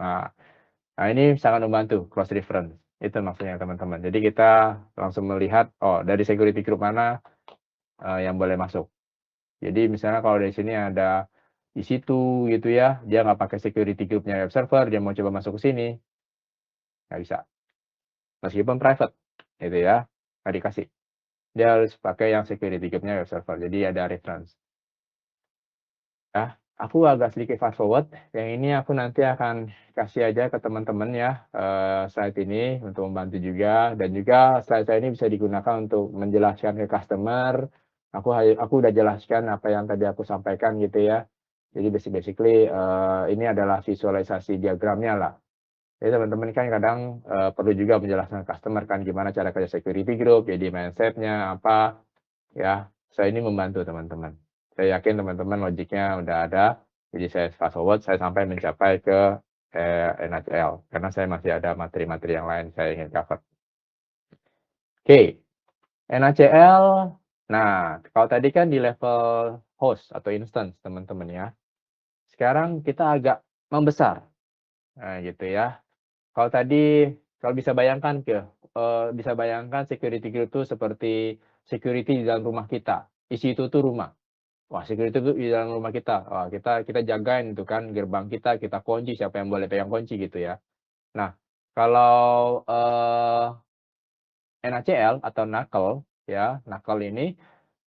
Nah, ini sangat membantu cross reference. Itu maksudnya teman-teman. Jadi kita langsung melihat, oh dari security group mana yang boleh masuk. Jadi misalnya kalau dari sini ada di situ gitu ya, dia nggak pakai security group-nya web server, dia mau coba masuk ke sini, nggak bisa. Meskipun private, gitu ya, nggak dikasih. Dia harus pakai yang security group-nya web server, jadi ada reference. Ya, aku agak sedikit fast forward, yang ini aku nanti akan kasih aja ke teman-teman ya, slide ini untuk membantu juga, dan juga slide saya ini bisa digunakan untuk menjelaskan ke customer. Aku udah jelaskan apa yang tadi aku sampaikan gitu ya. Jadi basically ini adalah visualisasi diagramnya lah. Jadi teman-teman kan kadang perlu juga menjelaskan ke customer kan gimana cara kerja security group, jadi mindset-nya apa, ya. Saya ini membantu teman-teman. Saya yakin teman-teman logiknya udah ada, Jadi saya fast forward, saya sampai mencapai ke, NaCl, karena saya masih ada materi-materi yang lain saya ingin cover. Oke, NaCl, nah kalau tadi kan di level host atau instance teman-teman ya. Sekarang kita agak membesar, nah gitu ya. Kalau tadi, kalau bisa bayangkan bisa bayangkan security group itu seperti security di dalam rumah kita. Isi itu tuh rumah. Wah, security itu di dalam rumah kita. Wah, kita jagain itu kan gerbang kita kunci, siapa yang boleh pegang kunci gitu ya. Nah, kalau, NaCl atau knuckle ya, knuckle ini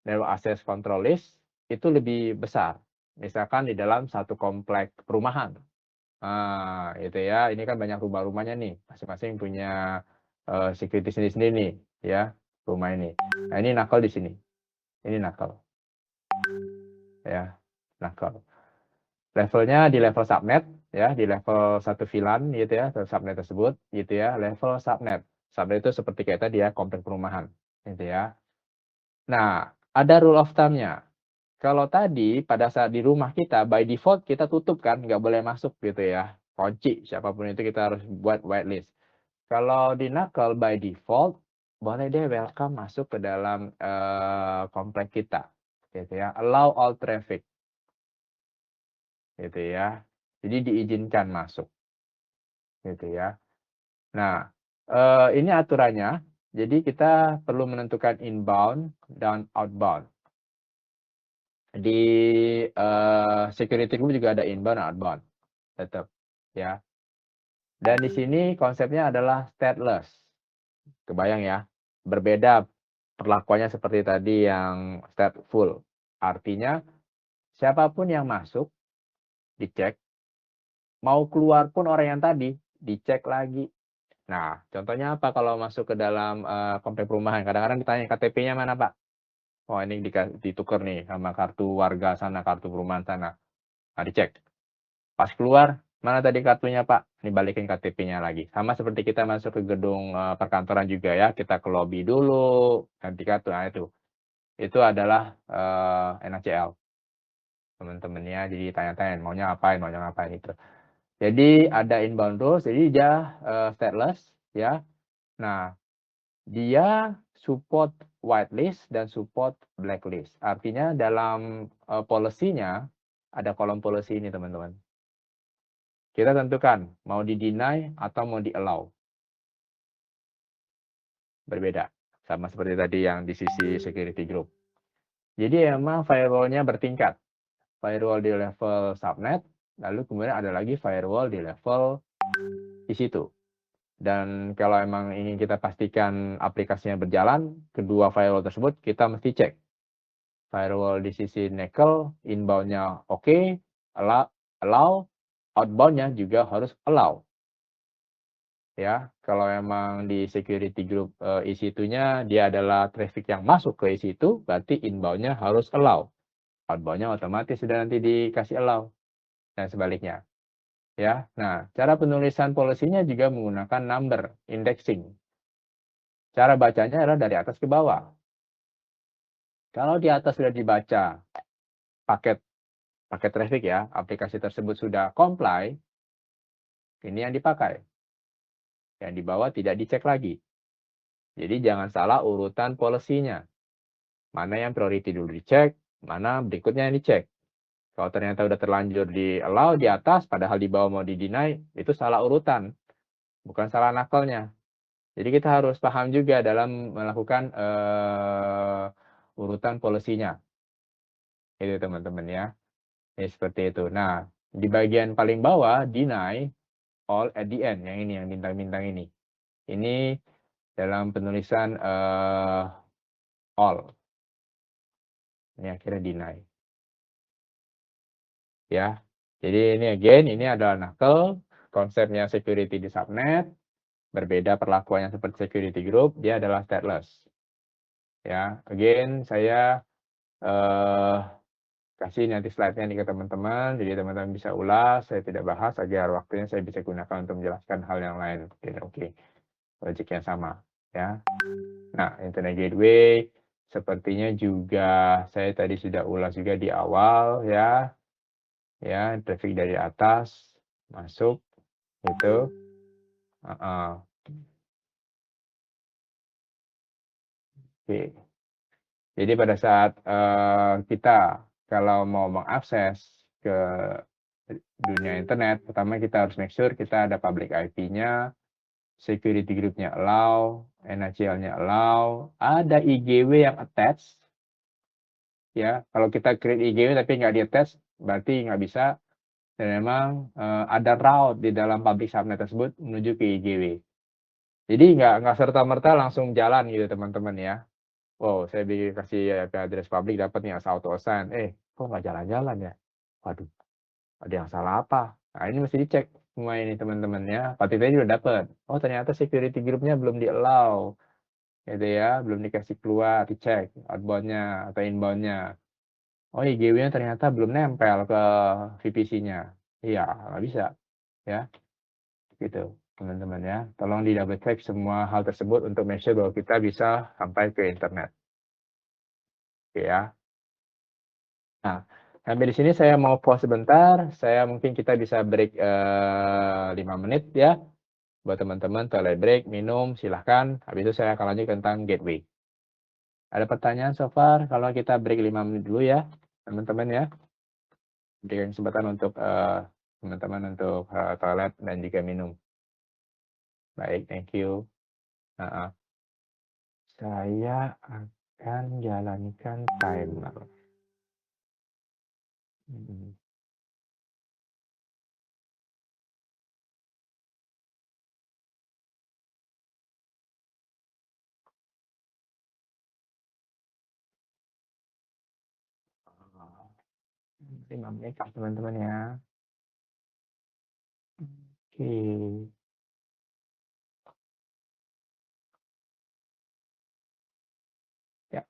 Network Access Control List itu lebih besar. Misalkan di dalam satu komplek perumahan. Nah, itu ya, ini kan banyak rumah-rumahnya nih, masing-masing punya, security sendiri-sendiri nih, ya, rumah ini. Nah, ini knuckle di sini, ini knuckle, ya, knuckle. Levelnya di level subnet, ya, di level satu VLAN gitu ya, subnet tersebut, gitu ya, level subnet. Subnet itu seperti kayak tadi ya, komplek perumahan, gitu ya. Nah, ada rule of thumb-nya. Kalau tadi pada saat di rumah kita, by default kita tutup kan, nggak boleh masuk gitu ya. Kunci, siapapun itu kita harus buat whitelist. Kalau di Knuckle by default, boleh deh welcome masuk ke dalam komplek kita. Gitu ya. Allow all traffic. Gitu ya. Jadi diizinkan masuk. Gitu ya. Nah, ini aturannya. Jadi kita perlu menentukan inbound dan outbound. Di security group juga ada inbound dan outbound. Tetap. Ya. Dan di sini konsepnya adalah stateless. Kebayang ya? Berbeda perlakuannya seperti tadi yang stateful. Artinya siapapun yang masuk dicek, mau keluar pun orang yang tadi dicek lagi. Nah, contohnya apa kalau masuk ke dalam komplek perumahan? Kadang-kadang ditanya KTP-nya mana, Pak? Oh, ini ditukar nih sama kartu warga sana, kartu perumahan sana. Nah, dicek. Pas keluar, mana tadi kartunya, Pak? Ini balikin KTP-nya lagi. Sama seperti kita masuk ke gedung perkantoran juga ya, kita ke lobby dulu, ganti kartu. Nah, itu. Itu adalah NaCl, teman-teman ya. Jadi tanya-tanya maunya ngapain itu. Jadi ada inbound rules, jadi dia stateless ya. Nah, dia support whitelist dan support blacklist. Artinya dalam policy-nya ada kolom policy ini, teman-teman. Kita tentukan mau di-deny atau mau di-allow. Berbeda. Sama seperti tadi yang di sisi security group. Jadi emang firewall-nya bertingkat. Firewall di level subnet, lalu kemudian ada lagi firewall di level di situ. Dan kalau emang ingin kita pastikan aplikasinya berjalan, kedua firewall tersebut kita mesti cek. Firewall di sisi Nickel, inbound-nya oke, allow, outbound-nya juga harus allow. Ya, kalau emang di security group EC2-nya dia adalah traffic yang masuk ke EC2, berarti inbound-nya harus allow. Outbound-nya otomatis sudah nanti dikasih allow. Dan sebaliknya. Ya, nah cara penulisan policy-nya juga menggunakan number indexing. Cara bacanya adalah dari atas ke bawah. Kalau di atas sudah dibaca paket traffic ya, aplikasi tersebut sudah comply, ini yang dipakai. Yang di bawah tidak dicek lagi. Jadi jangan salah urutan policy-nya. Mana yang priority dulu dicek, mana berikutnya yang dicek. Kalau ternyata udah terlanjur di allow di atas, padahal di bawah mau di deny, itu salah urutan. Bukan salah nakalnya. Jadi kita harus paham juga dalam melakukan urutan policy-nya. Itu teman-teman ya. Ya seperti itu. Nah, di bagian paling bawah, deny all at the end. Yang ini, yang bintang-bintang ini. Ini dalam penulisan all. Ini akhirnya deny. Ya. Jadi ini again, ini adalah knuckle. Konsepnya security di subnet. Berbeda perlakuannya seperti security group. Dia adalah stateless. Ya, again, saya kasih nanti slide-nya nih ke teman-teman, jadi teman-teman bisa ulas, saya tidak bahas agar waktunya saya bisa gunakan untuk menjelaskan hal yang lain. Oke. Logic yang sama, ya. Nah, Internet Gateway, sepertinya juga saya tadi sudah ulas juga di awal, ya. ya, traffic dari atas masuk gitu. Heeh. Oke. Jadi pada saat, kita kalau mau mengakses ke dunia internet, pertama kita harus make sure kita ada public IP-nya, security group-nya allow, NaCl-nya allow, ada IGW yang attach, ya. Kalau kita create IGW tapi nggak di-attach, berarti nggak bisa, dan memang, ada route di dalam public subnet tersebut menuju ke IGW. Jadi nggak serta-merta langsung jalan gitu teman-teman ya. Wow, saya kasih IP address publik dapat nih asal auto assign, kok nggak jalan-jalan ya? Waduh, ada yang salah apa? Nah, ini mesti dicek semua ini teman-teman ya. Partiternya juga dapat. Oh, ternyata security group-nya belum di-allow, gitu ya, belum dikasih keluar, dicek outbound-nya atau inbound-nya. Oh, IGW-nya ternyata belum nempel ke VPC-nya. Iya, nggak bisa, ya, gitu teman-teman ya. Tolong di double check semua hal tersebut untuk make sure bahwa kita bisa sampai ke internet, oke ya. Nah, sampai di sini saya mau pause sebentar, saya mungkin kita bisa break, 5 menit ya, buat teman-teman toilet break, minum, silahkan, habis itu saya akan lanjut tentang gateway. Ada pertanyaan so far? Kalau kita break 5 menit dulu ya, teman-teman ya. Berikan kesempatan untuk, teman-teman untuk, toilet dan juga minum. Baik, thank you. Heeh. Saya akan jalankan timer. Mhm. 5 menit ya teman-teman ya. Oke. Ya.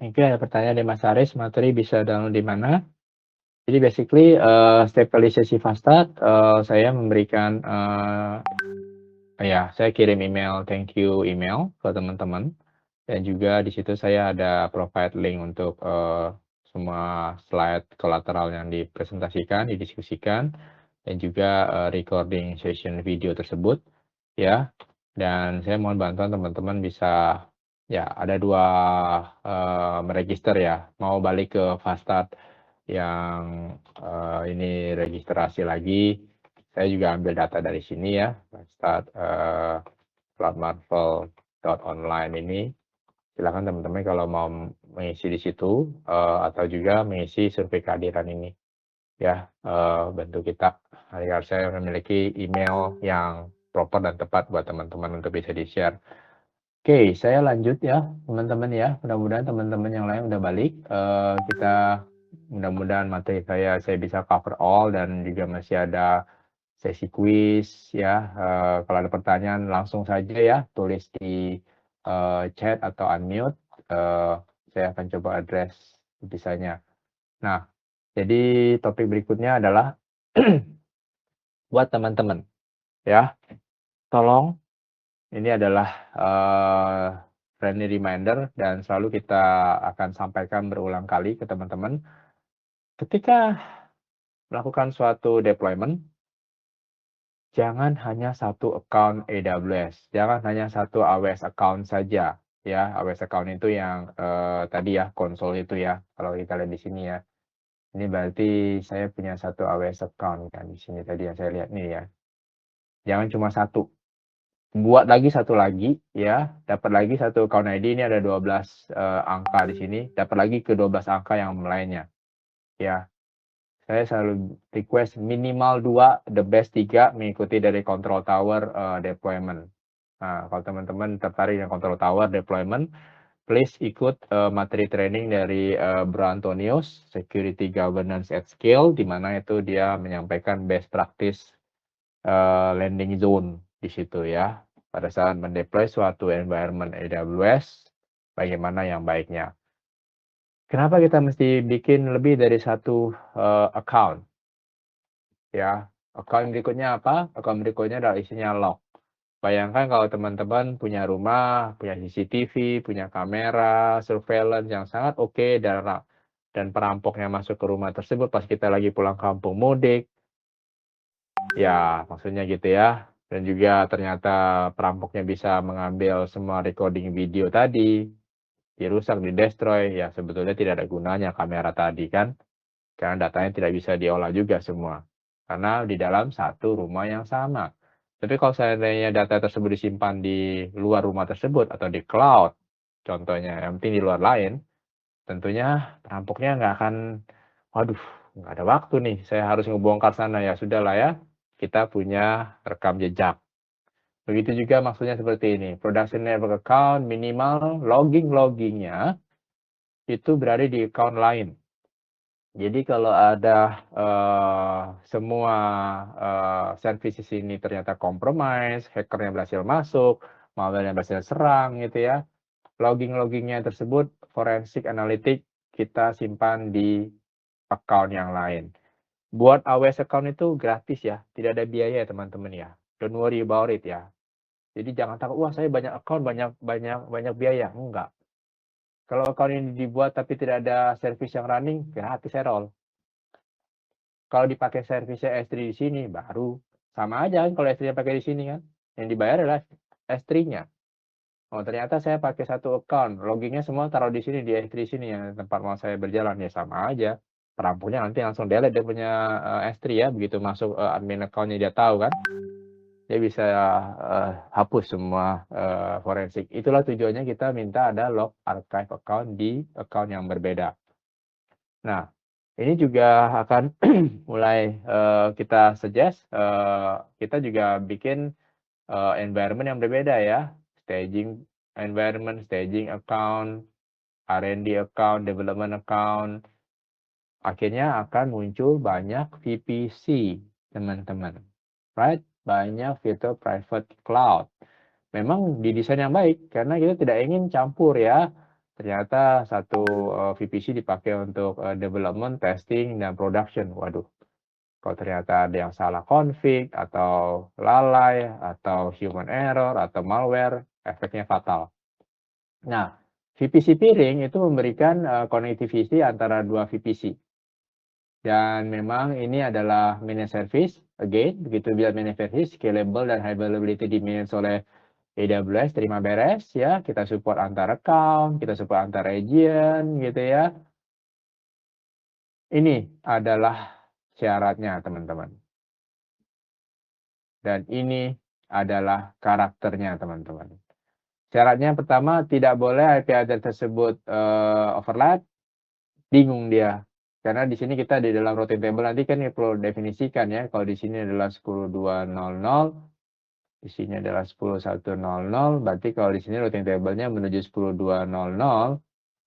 Oke, ada pertanyaan dari Mas Aris, materi bisa download di mana? Jadi basically, setiap kali sesi Fastart, saya memberikan, ya, saya kirim email thank you email ke teman-teman, dan juga di situ saya ada provide link untuk, semua slide kolateral yang dipresentasikan, didiskusikan, dan juga, recording session video tersebut, ya. Dan saya mohon bantuan teman-teman bisa, ya, ada 2, meregister ya, mau balik ke Fastart yang, ini registrasi lagi, saya juga ambil data dari sini ya, Fastart, cloudmarvel.online ini. Silakan teman-teman kalau mau mengisi di situ, atau juga mengisi survei kehadiran ini, ya, bantu kita agar saya memiliki email yang proper dan tepat buat teman-teman untuk bisa di-share. Oke, saya lanjut ya, teman-teman ya. Mudah-mudahan teman-teman yang lain udah balik. Kita mudah-mudahan materi saya bisa cover all dan juga masih ada sesi kuis ya. Kalau ada pertanyaan langsung saja ya, tulis di chat atau unmute. Saya akan coba address bisanya. Nah, jadi topik berikutnya adalah buat teman-teman ya, tolong ini adalah, friendly reminder dan selalu kita akan sampaikan berulang kali ke teman-teman, ketika melakukan suatu deployment, jangan hanya satu account AWS, jangan hanya satu AWS account saja, ya. AWS account itu yang, tadi ya, konsol itu ya, kalau kita lihat di sini ya. Ini berarti saya punya satu AWS account kan di sini tadi yang saya lihat nih ya. Jangan cuma satu. Buat lagi satu lagi ya, dapat lagi satu account ID, ini ada 12, angka di sini, dapat lagi ke 12 angka yang lainnya, ya. Saya selalu request minimal 2, the best 3 mengikuti dari control tower, deployment. Nah, kalau teman-teman tertarik dengan control tower deployment, please ikut, materi training dari, Bro Antonius, Security Governance at Scale, di mana itu dia menyampaikan best practice, landing zone di situ ya. Pada saat mendeploy suatu environment AWS, bagaimana yang baiknya. Kenapa kita mesti bikin lebih dari satu, account? Ya, account berikutnya apa? Account berikutnya adalah isinya log. Bayangkan kalau teman-teman punya rumah, punya CCTV, punya kamera, surveillance yang sangat oke, dan perampoknya masuk ke rumah tersebut pas kita lagi pulang kampung mudik, ya maksudnya gitu ya. Dan juga ternyata perampoknya bisa mengambil semua recording video tadi, dirusak, di-destroy, ya sebetulnya tidak ada gunanya kamera tadi kan, karena datanya tidak bisa diolah juga semua, karena di dalam satu rumah yang sama. Tapi kalau seandainya data tersebut disimpan di luar rumah tersebut atau di cloud, contohnya, yang penting di luar lain, tentunya perampoknya nggak akan, "Waduh, nggak ada waktu nih, saya harus ngebongkar sana." Ya sudahlah ya, kita punya rekam jejak. Begitu juga maksudnya seperti ini, production network account minimal logging-loggingnya itu berada di account lain. Jadi kalau ada, semua, services ini ternyata compromise, hacker-nya berhasil masuk, malware-nya berhasil serang gitu ya, logging-loggingnya tersebut forensik analitik kita simpan di account yang lain. Buat AWS account itu gratis ya, tidak ada biaya ya teman-teman ya. Don't worry about it ya. Jadi jangan takut, "Wah saya banyak account, banyak banyak banyak biaya." Enggak. Kalau account ini dibuat tapi tidak ada service yang running, gratis error. Kalau dipakai servisnya S3 di sini, baru sama aja kan kalau S3-nya pakai di sini kan, yang dibayar adalah S3-nya. Oh ternyata saya pakai satu account, login semua taruh di sini, di S3 sini yang tempat mau saya berjalan, ya sama aja. Perampoknya nanti langsung delete dia punya, S3 ya, begitu masuk, admin account-nya dia tahu kan, dia bisa, hapus semua, forensik. Itulah tujuannya kita minta ada log archive account di account yang berbeda. Nah, ini juga akan mulai, kita suggest, kita juga bikin, environment yang berbeda ya, staging environment, staging account, R&D account, development account. Akhirnya akan muncul banyak VPC, teman-teman, right? Banyak Virtual Private Cloud. Memang didesain yang baik, karena kita tidak ingin campur ya, ternyata satu VPC dipakai untuk development, testing, dan production. Waduh, kalau ternyata ada yang salah config, atau lalai, atau human error, atau malware, efeknya fatal. Nah, VPC peering itu memberikan connectivity antara dua VPC. Dan memang ini adalah managed service, again, begitu dia managed service, scalable dan high availability dimanage oleh AWS, terima beres ya, kita support antar account, kita support antar region gitu ya. Ini adalah syaratnya teman-teman. Dan ini adalah karakternya teman-teman. Syaratnya pertama, tidak boleh IP address tersebut overlap, bingung dia. Karena di sini kita di dalam routing table nanti kan perlu definisikan ya. Kalau di sini adalah 10200, di sini adalah 10100, berarti kalau di sini routing table-nya menuju 10200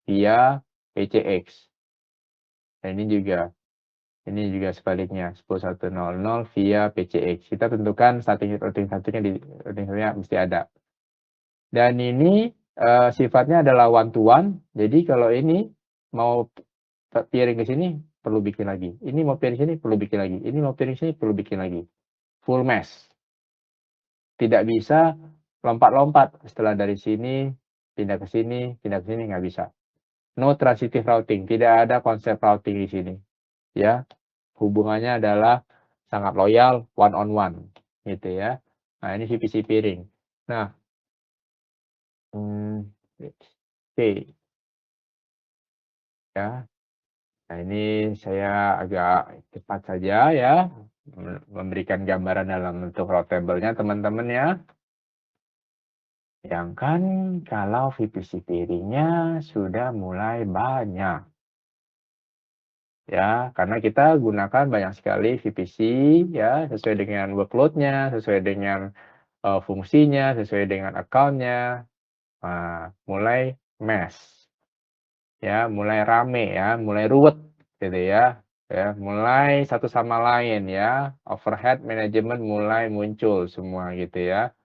via PCX. Dan ini juga sebaliknya 10100 via PCX. Kita tentukan routing satunya di routing satunya mesti ada. Dan ini sifatnya adalah one to one. Jadi kalau ini mau peering ke sini perlu bikin lagi. Ini mau peering sini perlu bikin lagi. Ini mau peering sini perlu bikin lagi. Full mesh. Tidak bisa lompat-lompat setelah dari sini pindah ke sini, nggak bisa. No transitive routing, tidak ada konsep routing di sini. Ya, hubungannya adalah sangat loyal, one on one, gitu ya. Nah, ini VPC peering. Nah, oke, ya. Nah, ini saya agak cepat saja ya, memberikan gambaran dalam bentuk routable-nya teman-teman ya. Bayangkan kalau VPC peering-nya sudah mulai banyak. Ya, karena kita gunakan banyak sekali VPC ya, sesuai dengan workload-nya, sesuai dengan fungsinya, sesuai dengan account-nya. Nah, mulai mess. Ya, mulai rame ya, mulai ruwet gitu ya. Ya, mulai satu sama lain ya. Overhead management mulai muncul semua gitu ya.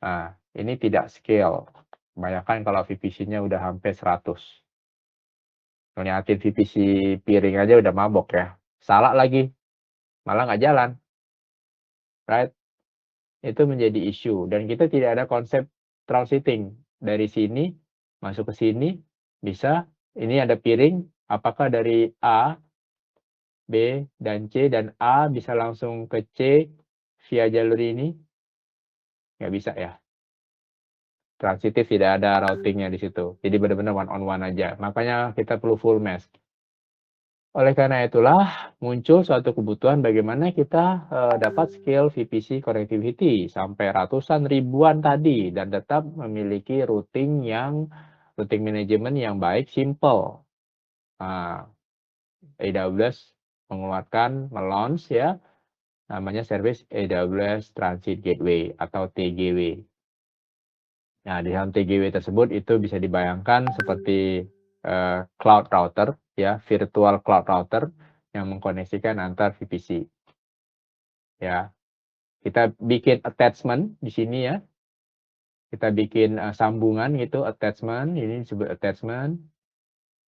Nah, ini tidak scale. Kebanyakan kalau VPC-nya udah hampir 100. Ngeliatin VPC piring aja udah mabok ya. Salah lagi, malah nggak jalan. Right? Itu menjadi isu. Dan kita tidak ada konsep transiting. Dari sini, masuk ke sini, bisa. Ini ada piring, apakah dari A, B, dan C, dan A bisa langsung ke C via jalur ini? Nggak bisa ya. Transitif tidak ada routingnya di situ. Jadi benar-benar one on one aja. Makanya kita perlu full mesh. Oleh karena itulah muncul suatu kebutuhan bagaimana kita dapat scale VPC connectivity sampai ratusan ribuan tadi dan tetap memiliki routing management yang baik, simple. Nah, AWS mengeluarkan launch ya, namanya service AWS Transit Gateway atau TGW. Nah, di dalam TGW tersebut itu bisa dibayangkan seperti cloud router ya, virtual cloud router yang mengkoneksikan antar VPC. Ya. Kita bikin attachment di sini ya. Kita bikin sambungan gitu, attachment, ini disebut attachment.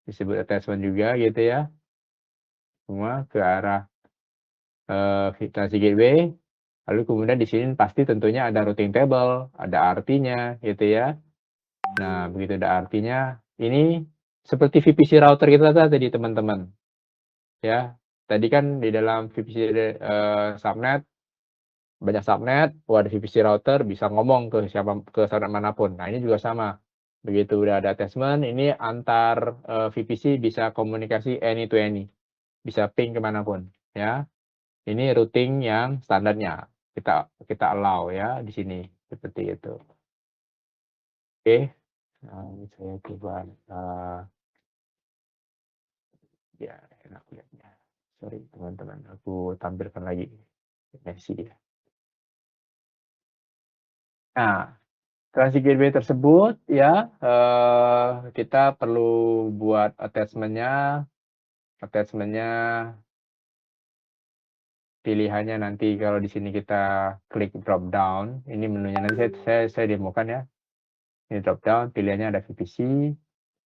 Disebut attachment juga gitu ya. Semua ke arah Transit Gateway. Lalu kemudian di sini pasti tentunya ada routing table, ada RT-nya gitu ya. Nah, begitu ada RT-nya, ini seperti VPC router kita tadi teman-teman. Ya, tadi kan di dalam VPC subnet, banyak subnet, ada VPC router bisa ngomong ke subnet manapun. Nah, ini juga sama. Begitu udah ada attachment, ini antar VPC bisa komunikasi any to any. Bisa ping kemanapun. Ya, ini routing yang standarnya. Kita allow ya di sini. Seperti itu. Oke. Nah, ini saya coba ya enak lihatnya. Sorry teman-teman, aku tampilkan lagi Messi ya. Nah, transit gateway tersebut ya kita perlu buat attachment-nya pilihannya nanti kalau di sini kita klik drop down, ini menunya nanti saya demokan ya. Ini drop down, pilihannya ada VPC,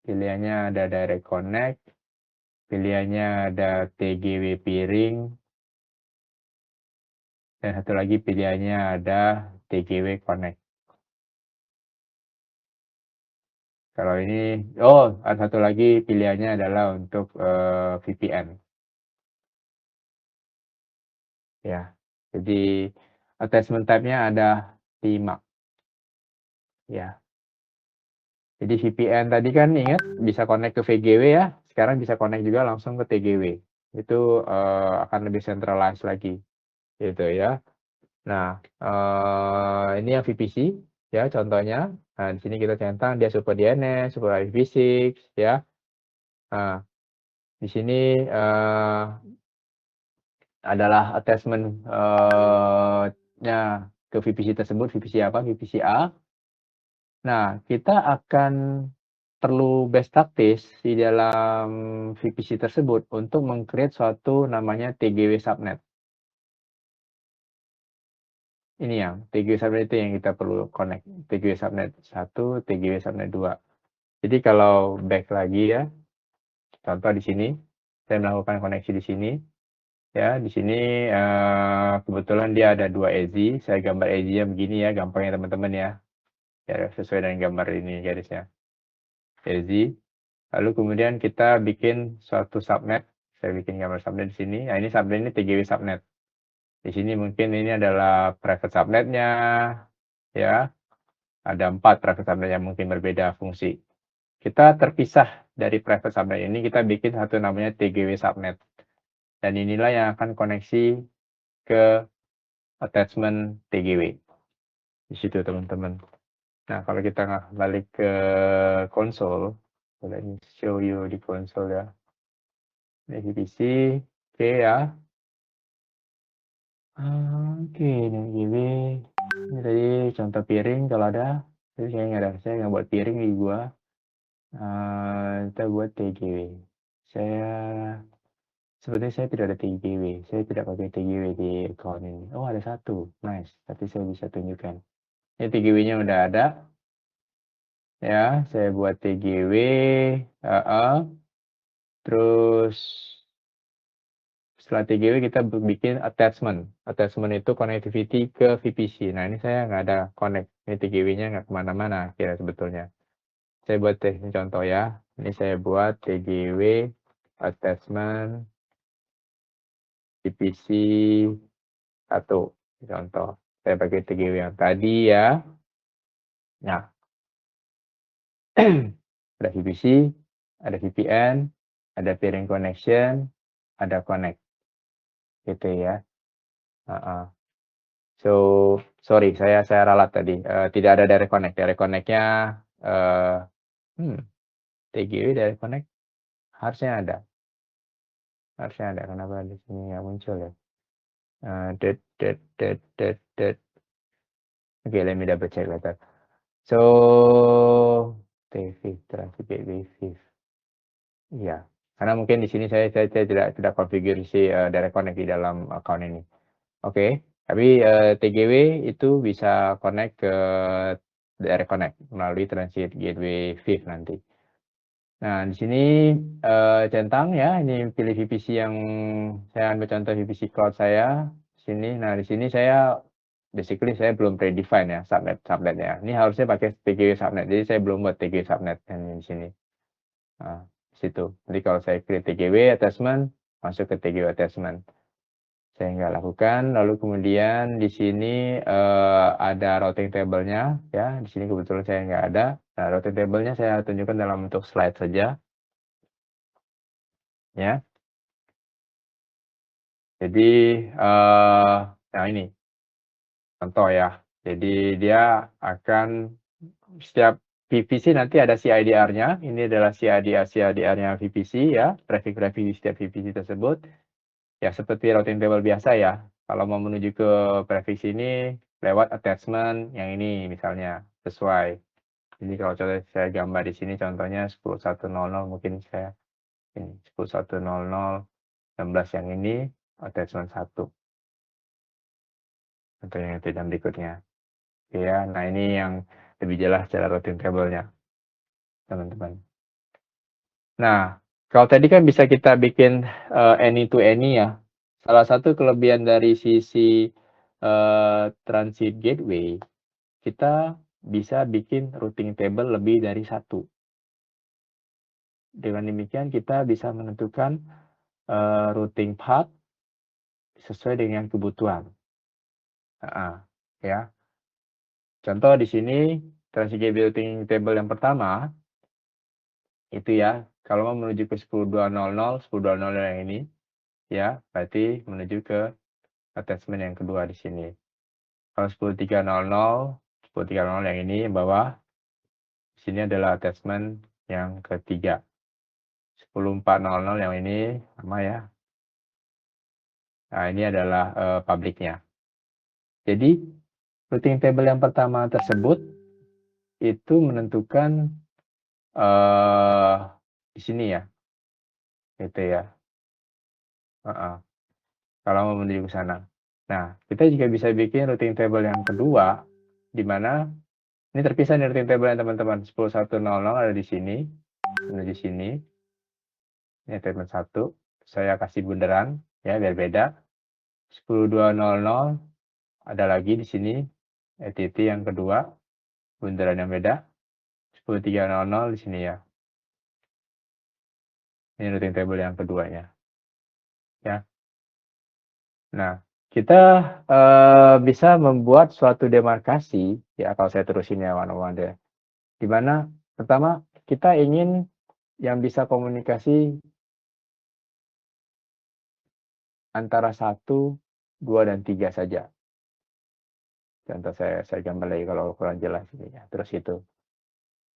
pilihannya ada direct connect, pilihannya ada TGW piring, dan satu lagi pilihannya ada TGW connect. Kalau ini, ada satu lagi pilihannya adalah untuk VPN. Ya, jadi attachment type-nya ada 5. Ya, jadi VPN tadi kan ingat bisa connect ke VGW ya, sekarang bisa connect juga langsung ke TGW. Itu akan lebih centralized lagi, gitu ya. Nah, ini yang VPC ya contohnya. Nah, di sini kita centang dia super DNS, super IPv6 ya. Nah, di sini adalah attachment nya ke VPC tersebut, VPC apa? VPC A. Nah, kita akan perlu best practice di dalam VPC tersebut untuk meng-create suatu namanya TGW subnet. Ini yang TGW subnet itu yang kita perlu connect. TGW subnet 1, TGW subnet 2. Jadi kalau back lagi ya, contoh di sini, saya melakukan koneksi di sini. Ya, di sini kebetulan dia ada 2 EZI. Saya gambar EZI-nya begini ya, gampangnya teman-teman ya. Ya, sesuai dengan gambar ini garisnya. EZI. Lalu kemudian kita bikin suatu subnet. Saya bikin gambar subnet di sini. Nah, ini subnet ini TGW subnet. Di sini mungkin ini adalah private subnetnya, ya. Ada 4 private subnet yang mungkin berbeda fungsi. Kita terpisah dari private subnet ini, kita bikin satu namanya TGW subnet. Dan inilah yang akan koneksi ke attachment TGW. Di situ teman-teman. Nah, kalau kita balik ke konsol, let me show you di konsol ya. Ini VPC, oke ya. Oke, ini GW. Ini tadi contoh piring kalau ada. Tapi saya nggak ada, saya nggak buat piring di gua. Kita buat TGW. Saya sebenarnya saya tidak ada TGW. Saya tidak pakai TGW di account ini. Oh, ada satu. Nice. Tapi saya bisa tunjukkan. Ini TGW-nya udah ada. Ya, saya buat TGW. Terus setelah TGW kita bikin attachment. Attachment itu connectivity ke VPC. Nah, ini saya nggak ada connect. Ini TGW-nya nggak kemana-mana kira sebetulnya. Saya buat ini contoh ya. Ini saya buat TGW attachment VPC 1. Contoh. Saya pakai TGW yang tadi ya. Nah, ada VPC, ada VPN, ada peering connection, ada connect. Gitu ya. So, sorry, saya ralat tadi. Tidak ada direct connect. Direct connect-nya TGW direct connect harusnya ada. Harusnya ada. Kenapa di sini nggak muncul ya? Det, det, det, det, det. Oke, let me double check later. So, TV traffic gateway fifth. Iya, karena mungkin di sini saya tidak konfigurasi direct connect di dalam account ini. Oke, tapi TGW itu bisa connect ke direct connect melalui transit gateway fifth nanti. Nah, di sini centang ya, ini pilih VPC yang saya ambil contoh VPC cloud saya. Sini, nah di sini saya basically saya belum predefine ya subnetnya. Ini harusnya pakai TGW subnet, jadi saya belum buat TGW subnet yang di sini. Nah, situ. Jadi kalau saya create TGW attachment, masuk ke TGW attachment. Saya nggak lakukan, lalu kemudian di sini ada routing table-nya ya. Di sini kebetulan saya nggak ada. Nah, routing table-nya saya tunjukkan dalam bentuk slide saja. Ya. Jadi nah ini contoh ya. Jadi dia akan setiap VPC nanti ada CIDR-nya. Ini adalah CIDR-nya VPC ya, traffic di setiap VPC tersebut. Ya seperti routing table biasa ya. Kalau mau menuju ke prefix ini lewat attachment yang ini misalnya sesuai. Jadi kalau contoh saya gambar di sini contohnya 10100 mungkin saya ini 10100 16 yang ini attachment 1. Contoh yang itu yang berikutnya. Oke ya, nah ini yang lebih jelas secara routing table-nya, teman-teman. Nah, kalau tadi kan bisa kita bikin, any to any ya. Salah satu kelebihan dari sisi, transit gateway, kita bisa bikin routing table lebih dari satu. Dengan demikian kita bisa menentukan, routing path sesuai dengan kebutuhan. Heeh, ya. Contoh di sini transit gateway routing table yang pertama, itu ya, kalau mau menuju ke 10.200, 10.200 yang ini, ya, berarti menuju ke attachment yang kedua di sini. Kalau 10.300, 10.300 yang ini yang bawah, di sini adalah attachment yang ketiga. 10.400 yang ini sama ya. Nah, ini adalah publiknya. Jadi, routing table yang pertama tersebut itu menentukan di sini ya, itu ya. Heeh, kalau mau menuju ke sana. Nah, kita juga bisa bikin routing table yang kedua, di mana ini terpisah nih routing table yang teman-teman. 10.100 ada di sini, menuju sini. Ini attachment 1, saya kasih bundaran ya biar beda. 10.200 ada lagi di sini, titik yang kedua, bundaran yang beda. 10.300 di sini ya. Ini routing table yang keduanya, ya. Nah, kita, bisa membuat suatu demarkasi, ya kalau saya terusin ya one-on-one deh. Di mana pertama kita ingin yang bisa komunikasi antara 1, 2, dan 3 saja. Contoh saya gambar lagi kalau kurang jelas ini ya, terus itu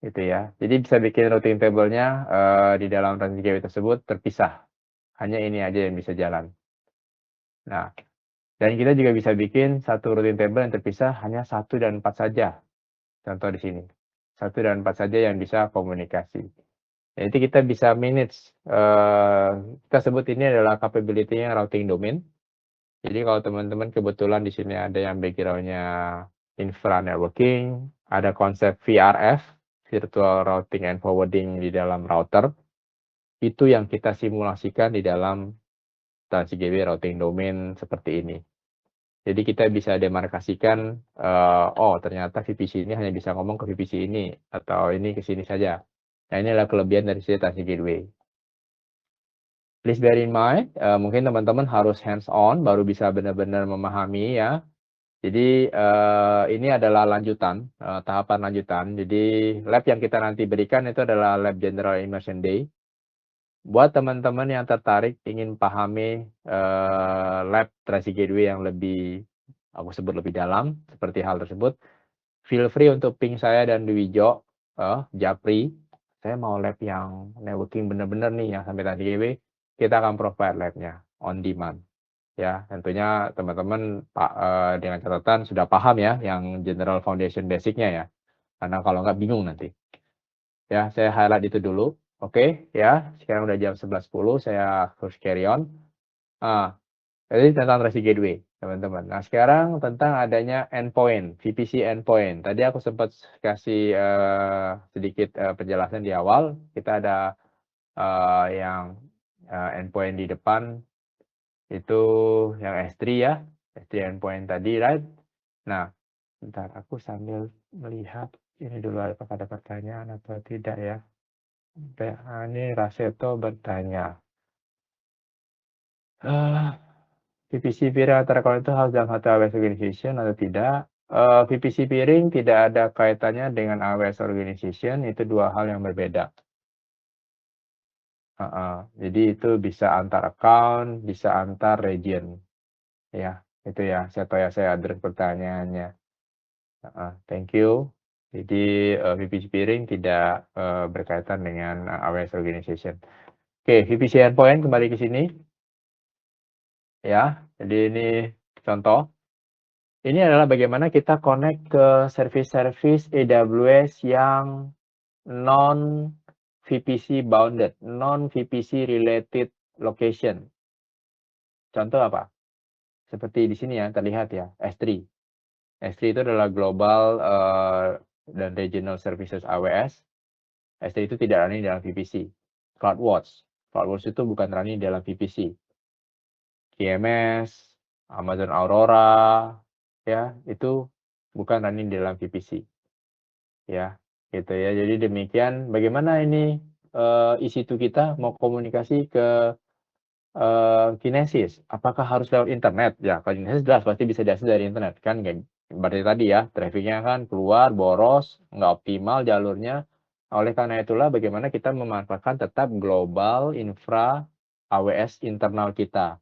ya. Jadi bisa bikin routing table-nya, di dalam transit gateway tersebut terpisah, hanya ini aja yang bisa jalan. Nah, dan kita juga bisa bikin satu routing table yang terpisah hanya 1 dan 4 saja, contoh di sini. 1 dan 4 saja yang bisa komunikasi. Jadi kita bisa manage, kita sebut ini adalah capability-nya routing domain. Jadi kalau teman-teman kebetulan di sini ada yang background-nya infra networking, ada konsep VRF, virtual routing and forwarding di dalam router, itu yang kita simulasikan di dalam transit gateway routing domain seperti ini. Jadi kita bisa demarkasikan, oh ternyata VPC ini hanya bisa ngomong ke VPC ini, atau ini ke sini saja. Nah ini adalah kelebihan dari sisi transit gateway. Please bear in mind, mungkin teman-teman harus hands on baru bisa benar-benar memahami ya. Jadi, ini adalah lanjutan, tahapan lanjutan. Jadi lab yang kita nanti berikan itu adalah lab General Immersion Day. Buat teman-teman yang tertarik ingin pahami, lab Transit Gateway yang lebih, aku sebut lebih dalam, seperti hal tersebut, feel free untuk ping saya dan Dwi Jo, Japri. Saya mau lab yang networking benar-benar nih, yang sampai Transit Gateway, kita akan provide lab-nya on demand. Ya, tentunya teman-teman dengan catatan sudah paham ya yang general foundation basic-nya ya. Karena kalau nggak bingung nanti. Ya, saya highlight itu dulu. Oke, ya. Sekarang udah jam 11.10, saya harus carry on. Ah, jadi tentang traffic gateway, teman-teman. Nah, sekarang tentang adanya endpoint, VPC endpoint. Tadi aku sempat kasih sedikit penjelasan di awal. Kita ada yang endpoint di depan itu yang S3 ya, S3 endpoint tadi, right? Nah, bentar aku sambil melihat ini dulu apakah ada pertanyaan atau tidak ya. Ini Raseto bertanya, VPC peering antara kalau itu harus dalam satu AWS organization atau tidak? VPC peering tidak ada kaitannya dengan AWS organization, itu dua hal yang berbeda. Jadi itu bisa antar account, bisa antar region. Ya, itu ya, saya tahu ya, saya address pertanyaannya. Thank you. Jadi, VPC peering tidak, berkaitan dengan, AWS organization. Oke, VPC endpoint kembali ke sini. Ya, jadi ini contoh. Ini adalah bagaimana kita connect ke service-service AWS yang non VPC bounded, non VPC related location. Contoh apa? Seperti di sini ya, terlihat ya, S3. S3 itu adalah global, dan regional services AWS. S3 itu tidak ada di dalam VPC. CloudWatch. CloudWatch itu bukan running dalam VPC. KMS, Amazon Aurora, ya, itu bukan running dalam VPC. Ya, gitu ya. Jadi demikian, bagaimana ini EC2 kita mau komunikasi ke Kinesis, apakah harus lewat internet? Ya, kalau Kinesis jelas pasti bisa diakses dari internet, kan kayak berarti tadi ya, trafficnya kan keluar, boros, nggak optimal jalurnya. Oleh karena itulah bagaimana kita memanfaatkan tetap global infra AWS internal kita.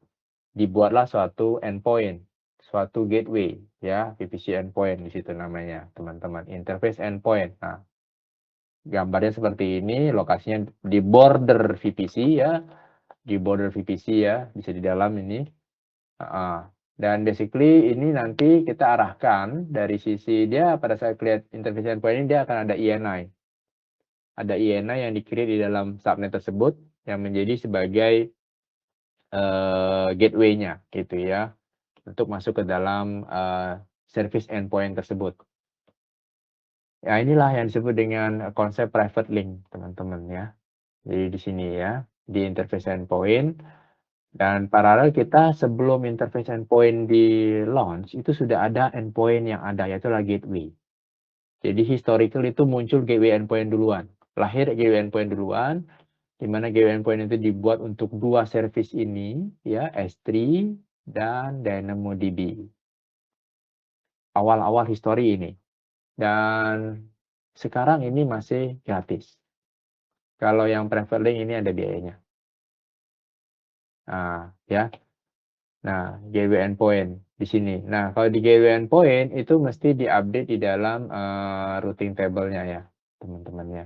Dibuatlah suatu endpoint, suatu gateway, ya, VPC endpoint di situ namanya, teman-teman, interface endpoint. Nah, gambarnya seperti ini, lokasinya di border VPC ya, di border VPC ya, bisa di dalam ini. Dan basically ini nanti kita arahkan dari sisi dia pada saat lihat interface endpoint ini dia akan ada ENI. Ada ENI yang di-create di dalam subnet tersebut yang menjadi sebagai gateway-nya gitu ya, untuk masuk ke dalam service endpoint tersebut. Ya inilah yang disebut dengan konsep private link, teman-teman ya. Jadi di sini ya, di interface endpoint. Dan paralel kita sebelum interface endpoint di launch, itu sudah ada endpoint yang ada, yaitu gateway. Jadi historical itu muncul gateway endpoint duluan. Lahir gateway endpoint duluan, di mana gateway endpoint itu dibuat untuk dua service ini, ya, S3 dan DynamoDB. Awal-awal history ini. Dan sekarang ini masih gratis. Kalau yang private link ini ada biayanya. Nah, ya. Nah, gateway endpoint di sini. Nah, kalau di gateway endpoint itu mesti diupdate di dalam routing table-nya ya, teman-teman ya.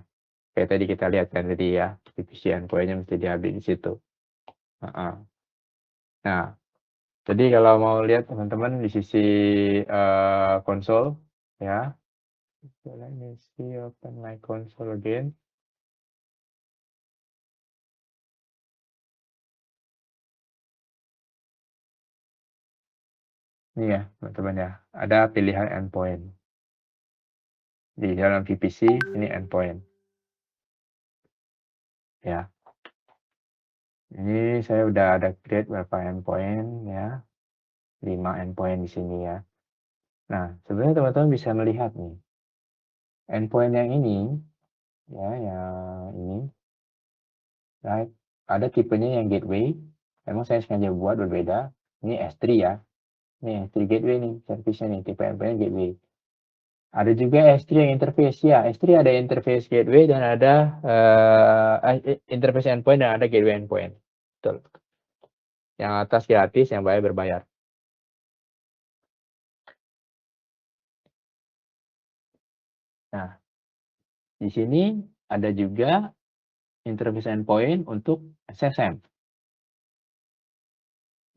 Kayak tadi kita lihat kan tadi ya, VPC endpoint-nya mesti diupdate di situ. Nah, jadi kalau mau lihat teman-teman di sisi konsol ya. Let me see, open my console again. Ini ya, teman-teman ya. Ada pilihan endpoint. Di dalam VPC ini endpoint. Ya. Ini saya udah ada create beberapa endpoint ya. 5 endpoint di sini ya. Nah, sebenarnya teman-teman bisa melihat nih. Endpoint yang ini ya, yang ini right, ada tipenya yang gateway. Memang saya sengaja buat berbeda. Ini S3 ya. Ini S3 gateway nih, service-nya nih, tipe endpoint gateway. Ada juga S3 yang interface ya. S3 ada interface gateway dan ada interface endpoint dan ada gateway endpoint. Betul. Yang atas gratis, yang bawah berbayar. Nah, di sini ada juga interface endpoint untuk SSM.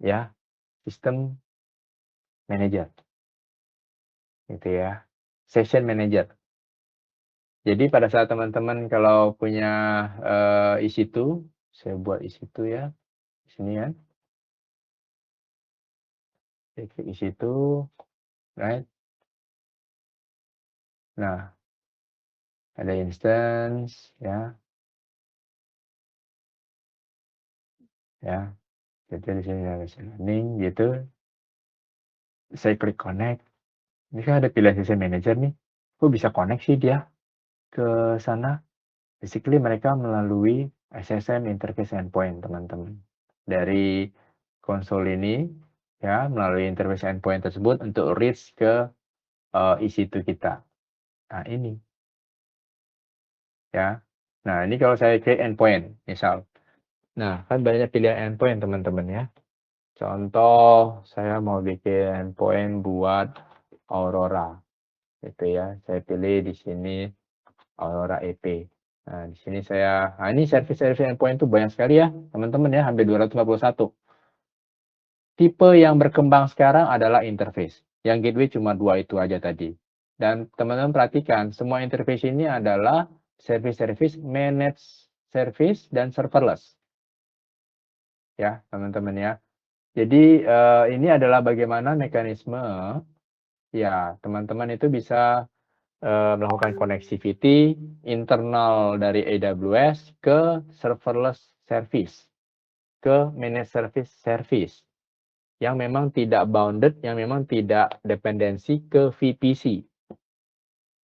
Ya, System Manager. Gitu ya. Session Manager. Jadi pada saat teman-teman kalau punya EC2, saya buat EC2 ya. Di sini kan. Saya klik EC2, right? Nah, ada instance ya. Ya. Jadi di sini ada learning gitu. Saya klik connect. Ini kan ada pilihan session manager nih. Kok bisa connect sih dia ke sana? Basically mereka melalui SSM interface endpoint, teman-teman. Dari konsol ini ya, melalui interface endpoint tersebut untuk reach ke EC2 kita. Nah, ini ya. Nah, ini kalau saya klik endpoint misal. Nah, kan banyak pilihan endpoint, teman-teman ya. Contoh, saya mau bikin endpoint buat Aurora. Itu ya, saya pilih di sini Aurora EP. Nah, di sini nah ini service-service endpoint itu banyak sekali ya, teman-teman ya, hampir 241. Tipe yang berkembang sekarang adalah interface. Yang gateway cuma 2 itu aja tadi. Dan teman-teman perhatikan, semua interface ini adalah service-service managed service dan serverless. Ya, teman-teman ya. Jadi ini adalah bagaimana mekanisme ya teman-teman itu bisa melakukan connectivity internal dari AWS ke serverless service, ke managed service yang memang tidak bounded, yang memang tidak dependensi ke VPC.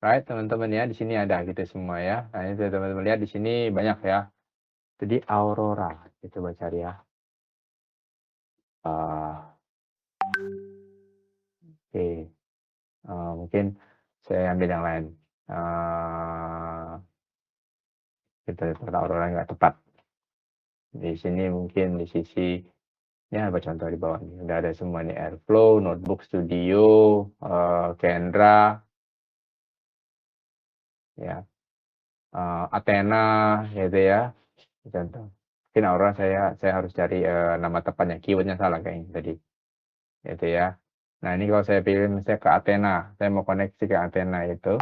Right, teman-teman ya, di sini ada gitu semua ya. Nah, ini teman-teman lihat di sini banyak ya. Jadi Aurora, coba cari ya. Oke, mungkin saya ambil yang lain. Kita lihat Aurora nggak tepat. Di sini mungkin di sisi ya, apa contoh di bawah ini. Udah ada semua nih, Airflow, Notebook Studio, Kendra, ya, Athena, gitu ya. Contoh. Mungkin Aurora saya harus cari nama tepatnya, keywordnya salah kayaknya tadi. Gitu ya. Nah, ini kalau saya pilih misalnya ke Athena, saya mau koneksi ke Athena itu.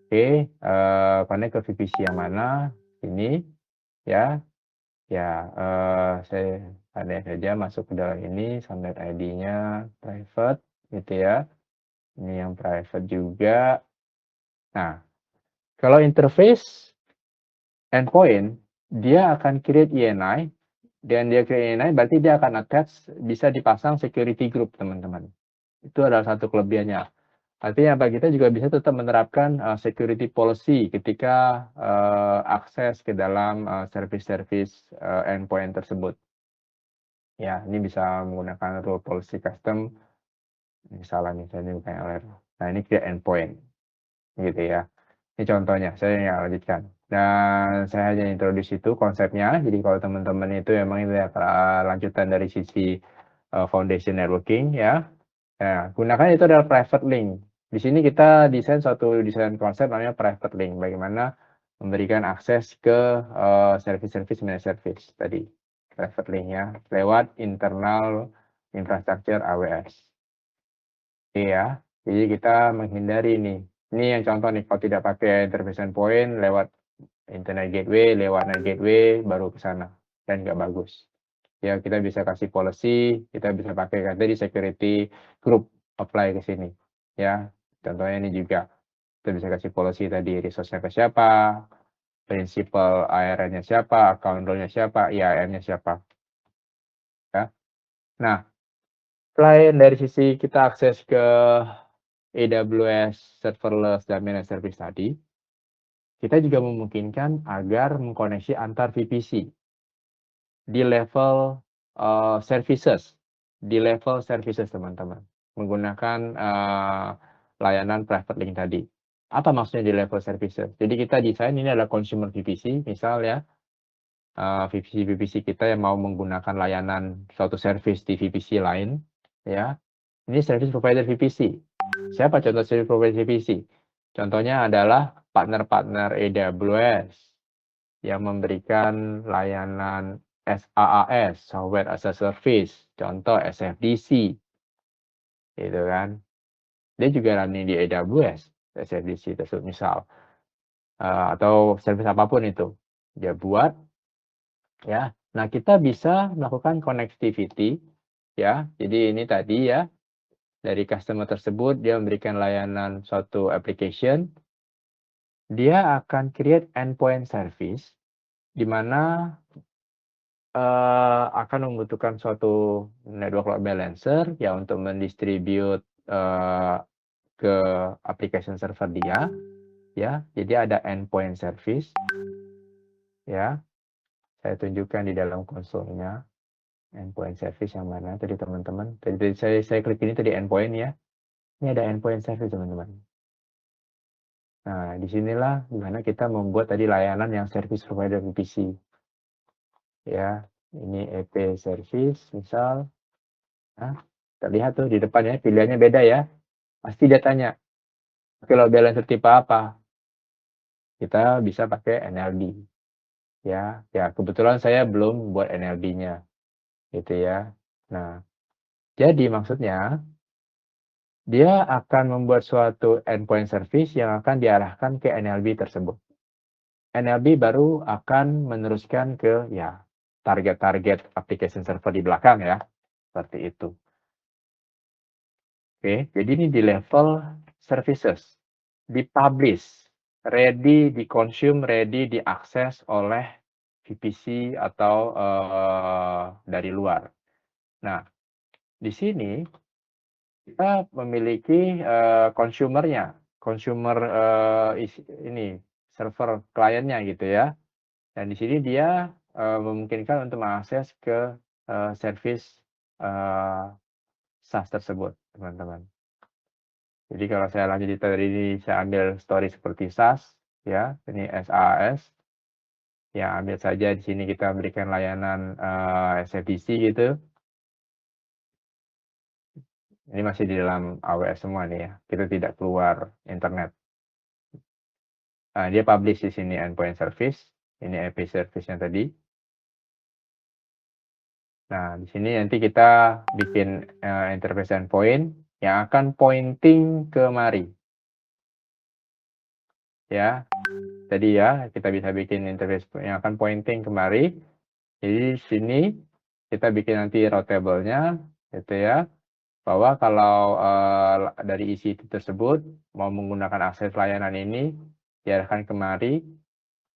Oke, connect ke VPC yang mana? Ini, ya. Ya, saya ada saja masuk ke dalam ini, subnet ID-nya private, gitu ya. Ini yang private juga. Nah, kalau interface endpoint, dia akan create ENI, dan dia create ENI berarti dia akan attach, bisa dipasang security group, teman-teman. Itu adalah satu kelebihannya. Artinya apa? Kita juga bisa tetap menerapkan security policy ketika akses ke dalam service-service endpoint tersebut. Ya, ini bisa menggunakan role policy custom. Misalnya ini bukan LR. Nah, ini create endpoint, gitu ya. Ini contohnya, saya yang lanjutkan. Dan saya hanya introduce itu konsepnya. Jadi kalau teman-teman itu memang itu ya, lanjutan dari sisi foundation networking ya. Nah, gunakan itu adalah private link. Di sini kita desain suatu desain konsep namanya private link. Bagaimana memberikan akses ke service-service managed service tadi. Private link ya, lewat internal infrastructure AWS. Oke ya, jadi kita menghindari nih. Ini yang contoh nih, kalau tidak pakai interface endpoint lewat internet gateway, lewat net gateway, baru ke sana. Dan nggak bagus. Ya, kita bisa kasih policy, kita bisa pakai tadi security group apply ke sini. Ya, contohnya ini juga. Kita bisa kasih policy tadi, resource-nya ke siapa, principal ARN-nya siapa, account role-nya siapa, IAM-nya siapa. Ya. Nah, selain dari sisi kita akses ke AWS serverless dan managed service tadi, kita juga memungkinkan agar mengkoneksi antar VPC di level services, teman-teman, menggunakan layanan private link tadi. Apa maksudnya di level services? Jadi kita desain ini adalah consumer VPC, misal ya, VPC kita yang mau menggunakan layanan suatu service di VPC lain, ya. Ini service provider VPC. Siapa contoh service provider VPC? Contohnya adalah partner-partner AWS yang memberikan layanan SaaS, Software as a Service, contoh SFDC, gitu kan. Dia juga running di AWS, SFDC tersebut misal, atau service apapun itu dia buat, ya. Nah, kita bisa melakukan connectivity, ya. Jadi ini tadi ya, dari customer tersebut dia memberikan layanan suatu application, dia akan create endpoint service, di mana akan membutuhkan suatu network load balancer ya untuk mendistribute ke application server dia, ya. Jadi ada endpoint service, ya. Saya tunjukkan di dalam konsolnya endpoint service yang mana tadi teman-teman. Tadi saya klik ini tadi endpoint ya. Ini ada endpoint service teman-teman. Nah, disinilah dimana kita membuat tadi layanan yang service provider VPC. Ya, ini EP service misal. Nah, terlihat tuh di depannya pilihannya beda ya. Pasti dia tanya, oke, load balancer tipe apa? Kita bisa pakai NLD. Ya, kebetulan saya belum buat NLD-nya. Gitu ya. Nah, jadi maksudnya dia akan membuat suatu endpoint service yang akan diarahkan ke NLB tersebut. NLB baru akan meneruskan ke ya target-target application server di belakang ya. Seperti itu. Oke, jadi ini di level services. Di-publish, ready di-consume, ready diakses oleh VPC atau, dari luar. Nah, di sini kita memiliki, consumer-nya, consumer, ini, server kliennya gitu ya. Dan di sini dia, memungkinkan untuk mengakses ke, service, eee, SaaS tersebut, teman-teman. Jadi kalau saya lanjut tadi saya ambil story seperti SaaS, ya, ini SaaS, ya ambil saja di sini kita berikan layanan, SFDC gitu. Ini masih di dalam AWS semua nih ya, kita tidak keluar internet. Nah, dia publish di sini endpoint service, ini IP service-nya tadi. Nah, di sini nanti kita bikin, interface endpoint yang akan pointing ke mari. Ya, tadi ya, kita bisa bikin interface yang akan pointing ke mari. Jadi di sini kita bikin nanti routable-nya gitu ya, bahwa kalau, dari isi itu tersebut mau menggunakan akses layanan ini, diarahkan ke mari.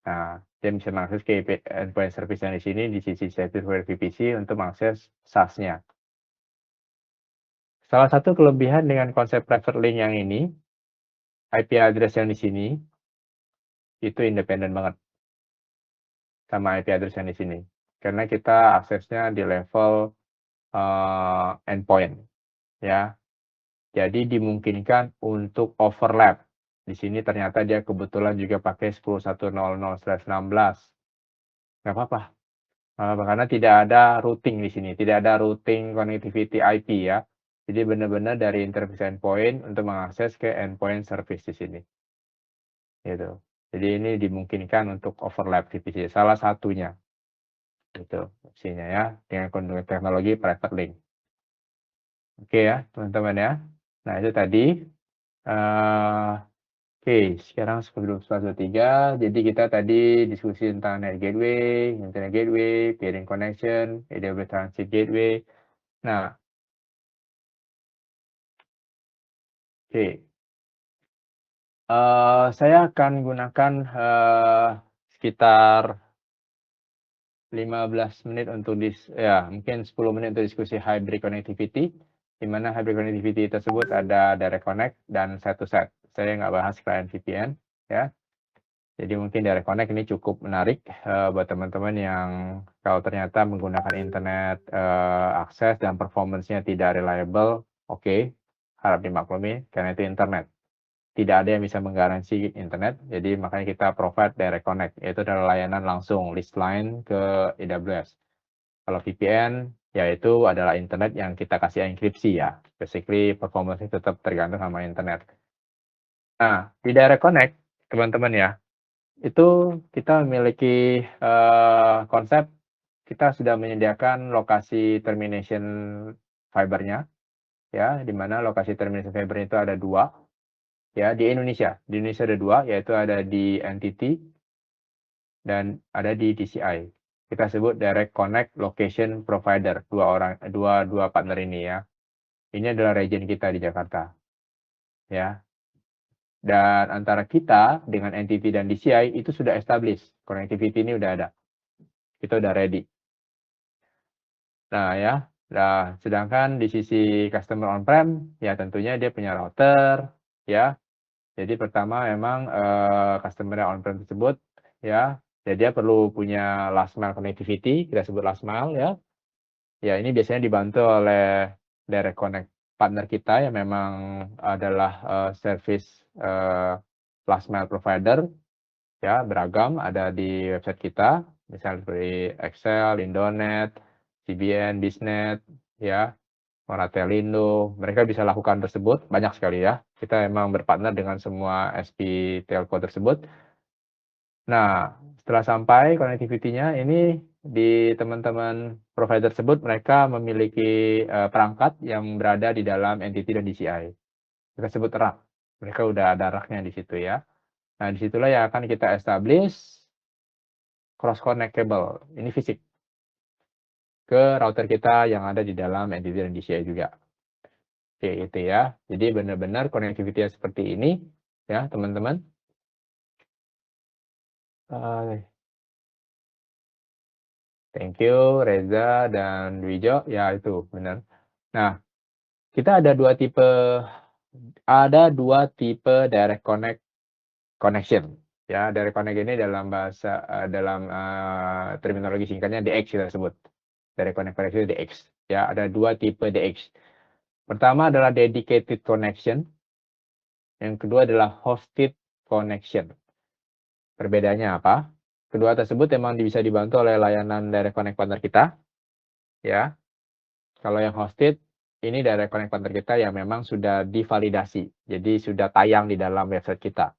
Nah, dia bisa mengakses ke endpoint service yang di sini di sisi service VPC untuk mengakses SaaS-nya. Salah satu kelebihan dengan konsep private link yang ini, IP address yang di sini, itu independen banget sama IP address yang di sini. Karena kita aksesnya di level, endpoint, ya. Jadi dimungkinkan untuk overlap. Di sini ternyata dia kebetulan juga pakai 10.100/16. Nggak apa-apa, karena tidak ada routing di sini, tidak ada routing connectivity IP ya. Jadi benar-benar dari interface endpoint untuk mengakses ke endpoint service di sini. Gitu. Jadi ini dimungkinkan untuk overlap VPC, salah satunya, gitu opsinya ya, dengan teknologi private link. Oke ya, teman-teman ya. Nah itu tadi, oke sekarang sebelum fase 3, jadi kita tadi diskusi tentang net gateway, internet gateway, peering connection, AWS Transit Gateway. Nah, oke, saya akan gunakan, sekitar 15 menit untuk ya mungkin 10 menit untuk diskusi hybrid connectivity, di mana hybrid connectivity tersebut ada direct connect dan set to set. Saya nggak bahas client VPN ya. Jadi mungkin direct connect ini cukup menarik, buat teman-teman yang kalau ternyata menggunakan internet, akses dan performance-nya tidak reliable, oke, harap dimaklumi karena itu internet. Tidak ada yang bisa menggaransi internet, jadi makanya kita provide direct connect, yaitu adalah layanan langsung list line ke AWS. Kalau VPN, yaitu adalah internet yang kita kasih enkripsi ya, basically performance-nya tetap tergantung sama internet. Nah, di direct connect, teman-teman ya, itu kita memiliki, konsep kita sudah menyediakan lokasi termination fiber-nya, ya, di mana lokasi termination fiber itu ada 2, ya, di Indonesia. Di Indonesia ada 2, yaitu ada di NTT dan ada di DCI. Kita sebut Direct Connect Location Provider, dua partner ini ya. Ini adalah region kita di Jakarta, ya. Dan antara kita dengan NTT dan DCI itu sudah established, connectivity ini udah ada, kita udah ready. Nah ya, nah sedangkan di sisi customer on-prem, ya tentunya dia punya router, ya. Jadi pertama memang, customer yang on-prem tersebut, ya, ya dia perlu punya last mile connectivity, kita sebut last mile ya. Ya ini biasanya dibantu oleh direct connect partner kita yang memang adalah, service, last mile provider, ya beragam ada di website kita, misalnya seperti Excel, Indonet, CBN, Biznet, ya, Moratelindo, mereka bisa lakukan tersebut, banyak sekali ya. Kita memang berpartner dengan semua SP telco tersebut. Nah, setelah sampai connectivity-nya ini di teman-teman provider tersebut mereka memiliki, perangkat yang berada di dalam NTT dan DCI. Kita sebut rak, mereka udah ada raknya di situ ya. Nah, disitulah yang akan kita establish cross connect cable, ini fisik, ke router kita yang ada di dalam NTT dan DCI juga. Oke, itu ya. Jadi benar-benar connectivity seperti ini ya teman-teman. Thank you Reza dan Dwijo, ya itu benar. Nah, kita ada dua tipe direct connection. Ya, direct connect ini dalam terminologi singkatnya DX kita sebut. Direct connection DX. Ya, ada dua tipe DX. Pertama adalah dedicated connection. Yang kedua adalah hosted connection. Perbedaannya apa? Kedua tersebut memang bisa dibantu oleh layanan direct connect partner kita. Ya. Kalau yang hosted, ini direct connect partner kita yang memang sudah divalidasi. Jadi sudah tayang di dalam website kita.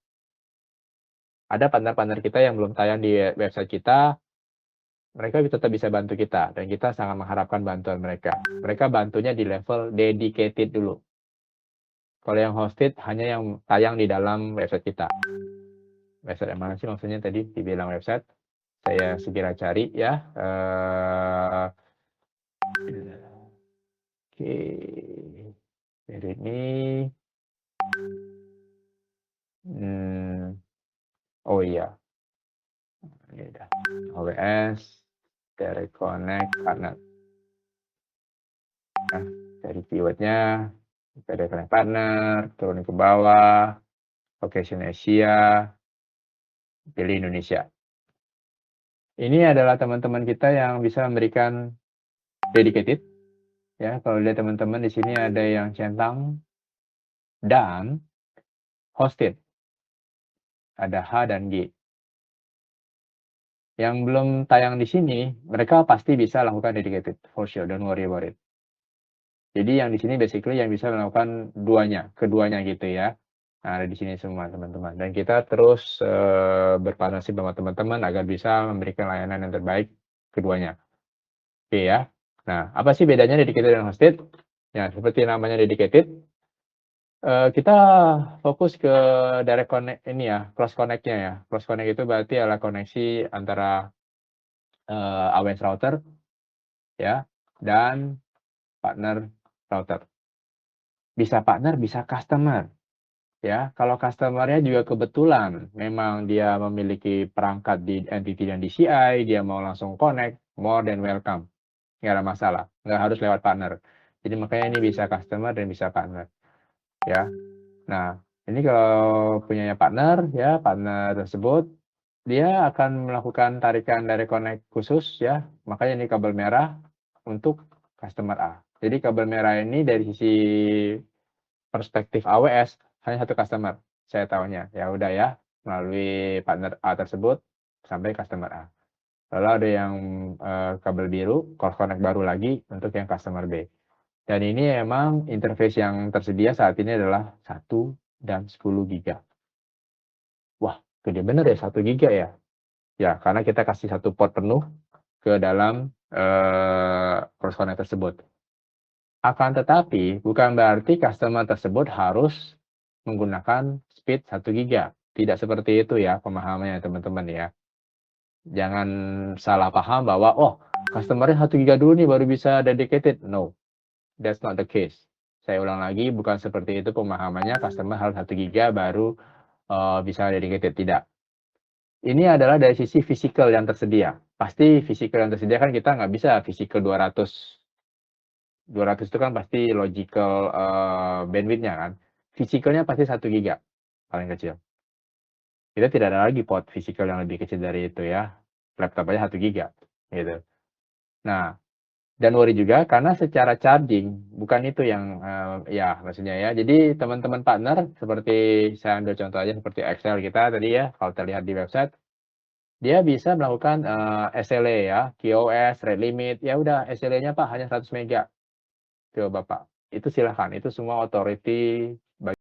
Ada partner-partner kita yang belum tayang di website kita, mereka tetap bisa bantu kita. Dan kita sangat mengharapkan bantuan mereka. Mereka bantunya di level dedicated dulu. Kalau yang hosted, hanya yang tayang di dalam website kita. Website yang mana sih maksudnya tadi dibilang website? Saya segera cari ya. Oke. Jadi ini. Oh iya. Ini udah. OWS, direct connect, partner. Nah, dari keywordnya, direct connect partner, turun ke bawah, location Asia, pilih Indonesia. Ini adalah teman-teman kita yang bisa memberikan dedicated. Ya, kalau lihat teman-teman di sini ada yang centang dan hosted. Ada H dan G. Yang belum tayang di sini, mereka pasti bisa lakukan dedicated for sure, don't worry about it. Jadi yang di sini basically yang bisa melakukan keduanya gitu ya. Nah, ada di sini semua teman-teman. Dan kita terus berpartnership sama teman-teman agar bisa memberikan layanan yang terbaik keduanya. Oke ya. Nah, apa sih bedanya dedicated dan hosted? Ya, seperti namanya dedicated, kita fokus ke direct connect ini ya, cross connect-nya ya. Cross connect itu berarti adalah koneksi antara AWS router ya dan partner router. Bisa partner, bisa customer. Ya, kalau customer-nya juga kebetulan memang dia memiliki perangkat di entity dan DCI, dia mau langsung connect, more than welcome. Nggak ada masalah, nggak harus lewat partner. Jadi makanya ini bisa customer dan bisa partner. Ya, nah ini kalau punyanya partner, ya partner tersebut, dia akan melakukan tarikan dari connect khusus ya, makanya ini kabel merah untuk customer A. Jadi kabel merah ini dari sisi perspektif AWS hanya satu customer. Saya tahunya ya udah ya melalui partner A tersebut sampai customer A. Lalu ada yang kabel biru, cross connect baru lagi untuk yang customer B. Dan ini emang interface yang tersedia saat ini adalah 1 dan 10 giga. Wah, gede bener ya 1 giga ya. Ya, karena kita kasih satu port penuh ke dalam cross connect tersebut. Akan tetapi, bukan berarti customer tersebut harus menggunakan speed 1 giga. Tidak seperti itu ya pemahamannya teman-teman ya. Jangan salah paham bahwa, oh customer-nya 1 giga dulu nih baru bisa dedicated. No, that's not the case. Saya ulang lagi, bukan seperti itu pemahamannya, customer harus 1 giga baru bisa dedicated. Tidak. Ini adalah dari sisi physical yang tersedia. Pasti physical yang tersedia kan kita nggak bisa physical 200. 200 itu kan pasti logical bandwidth-nya kan. Physicalnya pasti 1 giga paling kecil. Kita tidak ada lagi port physical yang lebih kecil dari itu ya. Laptop aja 1 giga gitu. Nah, dan worry juga karena secara charging bukan itu yang ya maksudnya ya. Jadi teman-teman partner seperti saya ambil contoh aja seperti Excel kita tadi ya, kalau terlihat di website, dia bisa melakukan SLA ya, QoS, rate limit, ya udah SLA-nya Pak hanya 100 mega. Coba Bapak, itu silahkan, itu semua authority